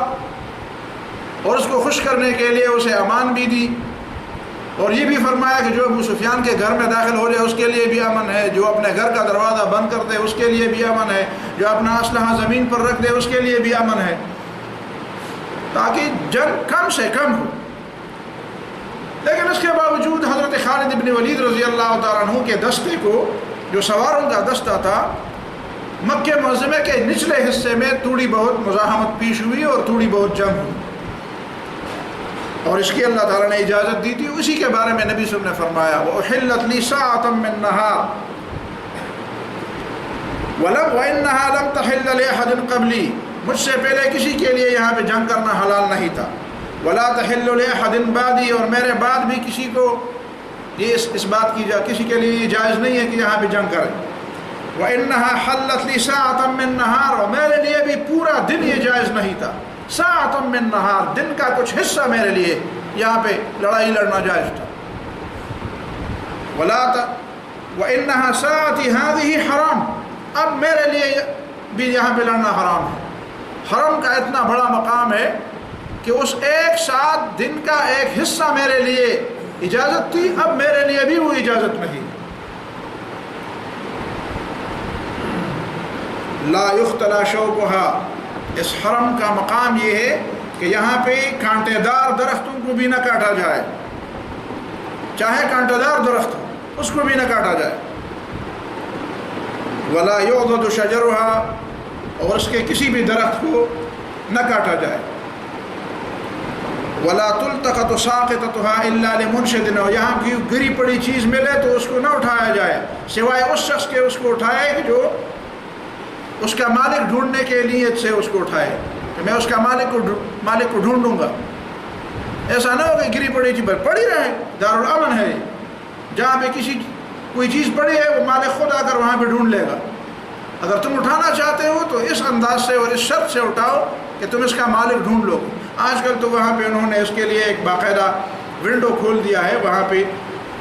اور اس کو خوش کرنے کے لیے اسے امان بھی دی، اور یہ بھی فرمایا کہ جو ابو سفیان کے گھر میں داخل ہو جائے اس کے لیے بھی امن ہے، جو اپنے گھر کا دروازہ بند کر دے اس کے لیے بھی امن ہے، جو اپنا اسلحہ زمین پر رکھ دے اس کے لیے بھی امن ہے، تاکہ جنگ کم سے کم ہو۔ لیکن اس کے باوجود حضرت خالد بن ولید رضی اللہ تعالیٰ عنہ کے دستے کو، جو سواروں کا دستہ تھا، مکہ معظمہ کے نچلے حصے میں تھوڑی بہت مزاحمت پیش ہوئی اور تھوڑی بہت جنگ ہوئی، اور اس کی اللہ تعالیٰ نے اجازت دی تھی۔ اسی کے بارے میں نبی صلی اللہ علیہ وسلم نے فرمایا وَأُحِلَّتْ لِي سَاعَةً مِّن نَّهَارٍ وَإِنَّهَا لَمْ تَحِلَّ لِأَحَدٍ قَبْلِي، مجھ سے پہلے کسی کے لیے یہاں پہ جنگ کرنا حلال نہیں تھا، وَلَا تَحِلُّ لِأَحَدٍ بَعْدِي، اور میرے بعد بھی کسی کو یہ اس بات کی کسی کے لیے جائز نہیں ہے کہ یہاں پہ جنگ کرے۔ وَإِنَّهَا حَلَّتْ لِي سَاعَةً مِّن نَّهَارٍ، اور میرے لیے بھی پورا دن یہ جائز نہیں تھا، ساعۃ من نہار، دن کا کچھ حصہ میرے لیے یہاں پہ لڑائی لڑنا جائز تھا۔ وَإِنَّهَا سَاعَتِي هَذِهِ حرام، اب میرے لیے بھی یہاں پہ لڑنا حرام ہے۔ حرم کا اتنا بڑا مقام ہے کہ اس ایک ساتھ دن کا ایک حصہ میرے لیے اجازت تھی، اب میرے لیے بھی وہ اجازت نہیں۔ لا یختلی شوکھا، اس حرم کا مقام یہ ہے کہ یہاں پہ کانٹے دار درختوں کو بھی نہ کاٹا جائے، چاہے کانٹے دار درخت ہو اس کو بھی نہ کاٹا جائے۔ ولا یعضد شجرها، اور اس کے کسی بھی درخت کو نہ کاٹا جائے۔ ولا تلتقط ساقطتها الا لمنشد، اور یہاں کی گری پڑی چیز ملے تو اس کو نہ اٹھایا جائے سوائے اس شخص کے اس کو اٹھائے جو اس کا مالک ڈھونڈنے کے نیت سے اس کو اٹھائے، کہ میں اس کا مالک کو ڈھونڈوں گا۔ ایسا نہ ہو کہ گری پڑی چیز پڑی رہے، دارالامن ہے جہاں پہ کوئی چیز پڑی ہے وہ مالک خود آ کر وہاں پہ ڈھونڈ لے گا۔ اگر تم اٹھانا چاہتے ہو تو اس انداز سے اور اس شرط سے اٹھاؤ کہ تم اس کا مالک ڈھونڈ لو۔ آج کل تو وہاں پہ انہوں نے اس کے لیے ایک باقاعدہ ونڈو کھول دیا ہے، وہاں پہ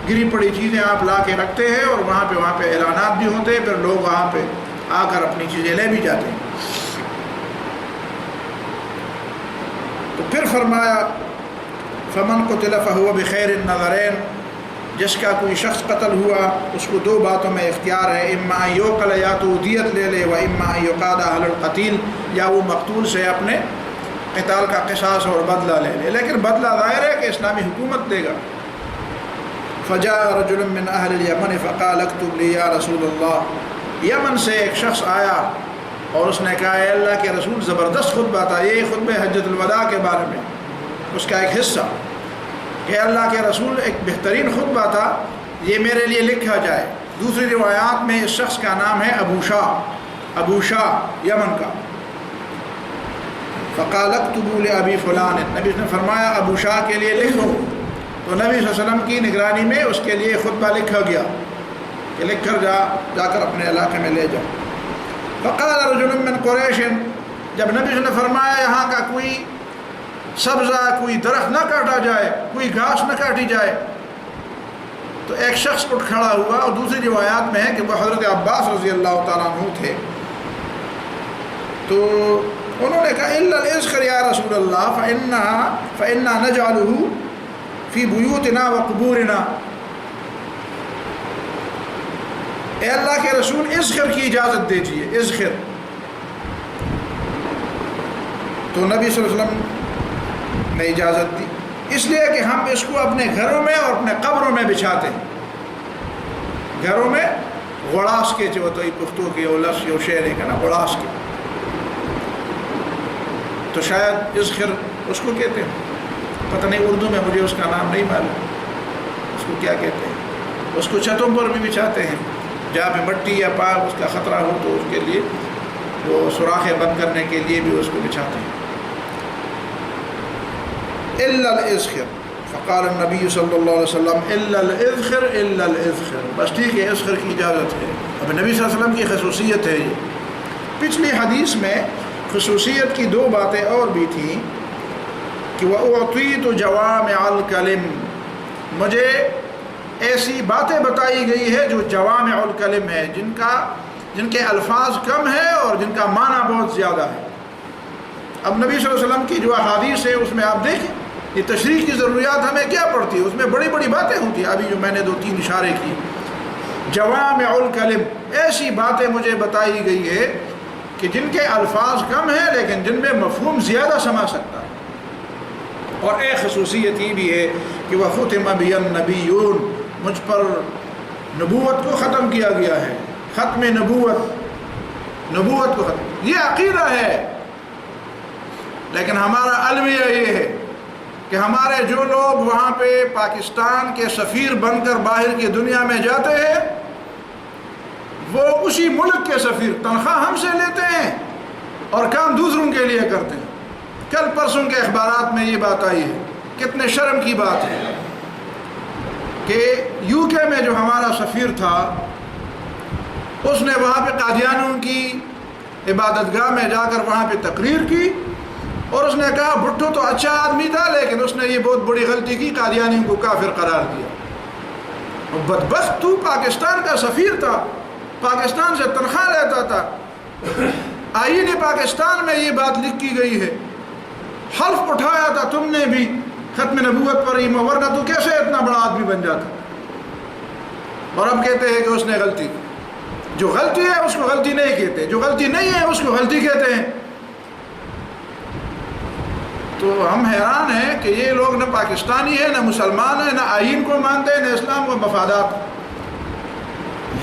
گری پڑی چیزیں آپ لا کے رکھتے ہیں اور وہاں پہ اعلانات بھی ہوتے ہیں، پھر لوگ وہاں پہ آ کر اپنی چیزیں لے بھی جاتے ہیں۔ تو پھر فرمایا فمن قتل فهو بخیر النظرین، جس کا کوئی شخص قتل ہوا اس کو دو باتوں میں اختیار ہے، اما ان یوقل، یا تو دیت لے لے، و اما ان یقاد اہل القتیل، یا وہ مقتول سے اپنے قتال کا قصاص اور بدلہ لے لے، لیکن بدلہ ظاہر ہے کہ اسلامی حکومت دے گا۔ فجاء رجل من اہل الیمن فقال اکتب لی یا رسول اللہ، یمن سے ایک شخص آیا اور اس نے کہا اے اللہ کے رسول، زبردست خطبہ تھا یہ، خطبہ حجۃ الوداع کے بارے میں اس کا ایک حصہ، کہ اللہ کے رسول ایک بہترین خطبہ تھا، یہ میرے لیے لکھا جائے۔ دوسری روایات میں اس شخص کا نام ہے ابو شاہ یمن کا۔ فقال اکتبوا لابی فلان، نبی نے فرمایا ابو شاہ کے لیے لکھو، تو نبی صلی اللہ علیہ وسلم کی نگرانی میں اس کے لیے خطبہ لکھا گیا کہ لکھ کر جا کر اپنے علاقے میں لے جاؤ۔ فقال رجل من قریش، جب نبی نے فرمایا یہاں کا کوئی سبزہ، کوئی درخت نہ کاٹا جائے، کوئی گھاس نہ کاٹی جائے، تو ایک شخص اٹھ کھڑا ہوا، اور دوسری روایات میں ہے کہ وہ حضرت عباس رضی اللہ تعالیٰ عنہ تھے، تو انہوں نے کہا الا الاذخر یا رسول اللہ فإنا نجعله فی بیوتنا وقبورنا، اے اللہ کے رسول اذخر کی اجازت دیجیے، اذخر۔ تو نبی صلی اللہ علیہ وسلم نے اجازت دی، اس لیے کہ ہم اس کو اپنے گھروں میں اور اپنے قبروں میں بچھاتے ہیں، گھروں میں غڑاس کے جو تو پختو کے اولس جو شعر ہے نا غڑاس کے، تو شاید اذخر اس کو کہتے ہیں، پتہ نہیں اردو میں مجھے اس کا نام نہیں معلوم، اس کو کیا کہتے ہیں، اس کو چھتوں پر بھی بچھاتے ہیں جہاں پہ مٹی یا پاک اس کا خطرہ ہو تو اس کے لیے وہ سوراخیں بند کرنے کے لیے بھی اس کو بچھاتے ہیں۔ الا الاذخر، فقال النبی صلی اللہ علیہ وسلم الا الاذخر الا الاذخر، بس ٹھیک ہے اذخر کی اجازت ہے۔ اب نبی صلی اللہ علیہ وسلم کی خصوصیت ہے یہ۔ پچھلی حدیث میں خصوصیت کی دو باتیں اور بھی تھیں کہ وَأُعْطِيتُ جَوَامِعَ الْكَلِمِ، مجھے ایسی باتیں بتائی گئی ہے جو جوامع الکلم ہے، جن کے الفاظ کم ہیں اور جن کا معنی بہت زیادہ ہے۔ اب نبی صلی اللہ علیہ وسلم کی جو احادیث ہے اس میں آپ دیکھیں یہ تشریح کی ضروریات ہمیں کیا پڑتی ہے، اس میں بڑی بڑی باتیں ہوتی ہیں، ابھی جو میں نے 2-3 اشارے کی۔ جوامع الکلم، ایسی باتیں مجھے بتائی گئی ہے کہ جن کے الفاظ کم ہیں لیکن جن میں مفہوم زیادہ سما سکتا ہے۔ اور ایک خصوصیت یہ بھی ہے کہ وَخُتِمَ بِيَ النَّبِيُّونَ، مجھ پر نبوت کو ختم کیا گیا ہے، ختم نبوت کو ختم، یہ عقیدہ ہے، لیکن ہمارا المیہ یہ ہے کہ ہمارے جو لوگ وہاں پہ پاکستان کے سفیر بن کر باہر کی دنیا میں جاتے ہیں وہ اسی ملک کے سفیر تنخواہ ہم سے لیتے ہیں اور کام دوسروں کے لیے کرتے ہیں۔ کل پرسوں کے اخبارات میں یہ بات آئی ہے، کتنے شرم کی بات ہے کہ یو کے میں جو ہمارا سفیر تھا اس نے وہاں پہ قادیانیوں کی عبادت گاہ میں جا کر وہاں پہ تقریر کی اور اس نے کہا بھٹو تو اچھا آدمی تھا لیکن اس نے یہ بہت بڑی غلطی کی، قادیانیوں کو کافر قرار دیا۔ بدبخت تو پاکستان کا سفیر تھا، پاکستان سے تنخواہ لیتا تھا، آئین پاکستان میں یہ بات لکھی گئی ہے، حلف اٹھایا تھا تم نے بھی ختم نبوت پر ہی، ورنہ تو کیسے اتنا بڑا آدمی بن جاتا؟ اور اب کہتے ہیں کہ اس نے غلطی کی۔ جو غلطی ہے اس کو غلطی نہیں کہتے، جو غلطی نہیں ہے اس کو غلطی کہتے ہیں۔ تو ہم حیران ہیں کہ یہ لوگ نہ پاکستانی ہیں، نہ مسلمان ہیں، نہ آئین کو مانتے ہیں، نہ اسلام کو مفادات۔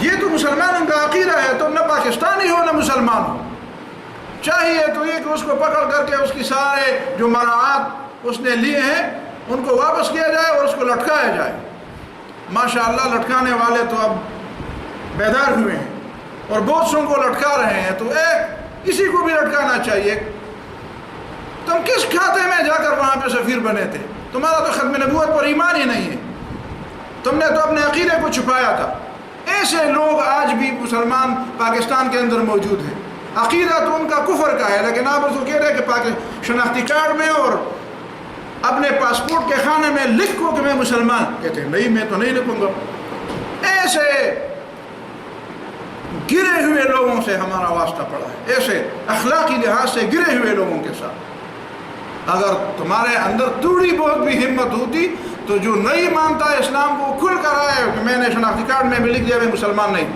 یہ تو مسلمانوں کا عقیدہ ہے، تم نہ پاکستانی ہو نہ مسلمان ہو۔ چاہیے تو یہ کہ اس کو پکڑ کر کے اس کی سارے جو مراعات اس نے لیے ہیں ان کو واپس کیا جائے اور اس کو لٹکایا جائے۔ ماشاءاللہ لٹکانے والے تو اب بیدار ہوئے ہیں اور بہت سوں کو لٹکا رہے ہیں، تو کسی کو بھی لٹکانا چاہیے۔ تم کس کھاتے میں جا کر وہاں پہ سفیر بنے تھے؟ تمہارا تو ختم نبوت پر ایمان ہی نہیں ہے، تم نے تو اپنے عقیدے کو چھپایا تھا۔ ایسے لوگ آج بھی مسلمان پاکستان کے اندر موجود ہیں، عقیدہ تو ان کا کفر کا ہے، لیکن آپ تو کہہ رہے کہ شناختی کارڈ میں اور اپنے پاسپورٹ کے خانے میں لکھو کہ میں مسلمان، کہتے ہیں نہیں میں تو نہیں لکھوں گا۔ ایسے گرے ہوئے لوگوں سے ہمارا واسطہ پڑا ہے، ایسے اخلاقی لحاظ سے گرے ہوئے لوگوں کے ساتھ۔ اگر تمہارے اندر تھوڑی بہت بھی ہمت ہوتی تو جو نہیں مانتا اسلام کو کھل کر آئے کہ میں نے شناختی کارڈ میں بھی لکھ دیا میں مسلمان نہیں،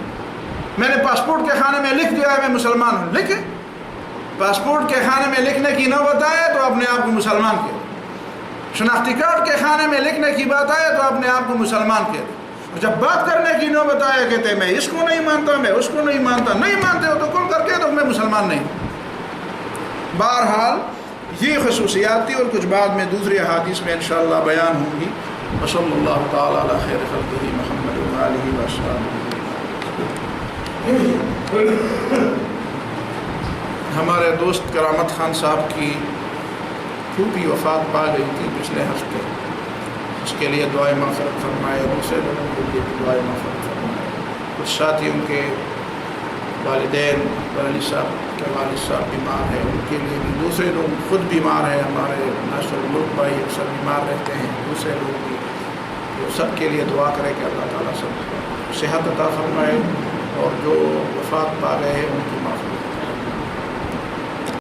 میں نے پاسپورٹ کے خانے میں لکھ دیا ہے میں مسلمان ہوں، لکھے پاسپورٹ کے خانے میں لکھنے کی نوبت آئے تو اپنے آپ کو مسلمان کہہ دے، شناختی کارڈ کے خانے میں لکھنے کی بات آئے تو اپنے آپ کو مسلمان کہہ دے، اور جب بات کرنے کی نوبت آئے کہتے ہیں میں اس کو نہیں مانتا، میں اس کو نہیں مانتا۔ نہیں مانتے ہو تو کھل کر کے تو میں مسلمان نہیں۔ بہرحال یہ خصوصیات تھی اور کچھ بعد میں دوسری احادیث میں انشاءاللہ بیان ہوں گی۔ وصلی اللہ تعالی علی خیر خلقہ محمد و آلہ وصحبہ۔ ہمارے دوست کرامت خان صاحب کی پھوپھی وفات پا گئی تھی پچھلے ہفتے، اس کے لیے دعائیں مغفرت فرمائے، دوسرے لوگوں کے لیے دعائیں مغفرت فرمائے۔ کچھ ساتھیوں کے والدین علی صاحب کے والد صاحب بیمار ہیں، ان کے لیے بھی، دوسرے لوگ خود بیمار ہیں، ہمارے ناصر لوگ بھائی اکثر بیمار رہتے ہیں، دوسرے لوگ بھی، تو سب کے لیے دعا کرے کہ اللہ تعالیٰ سب صحت عطا فرمائے، اور جو وفات پا گئے ہیں ان کی معافی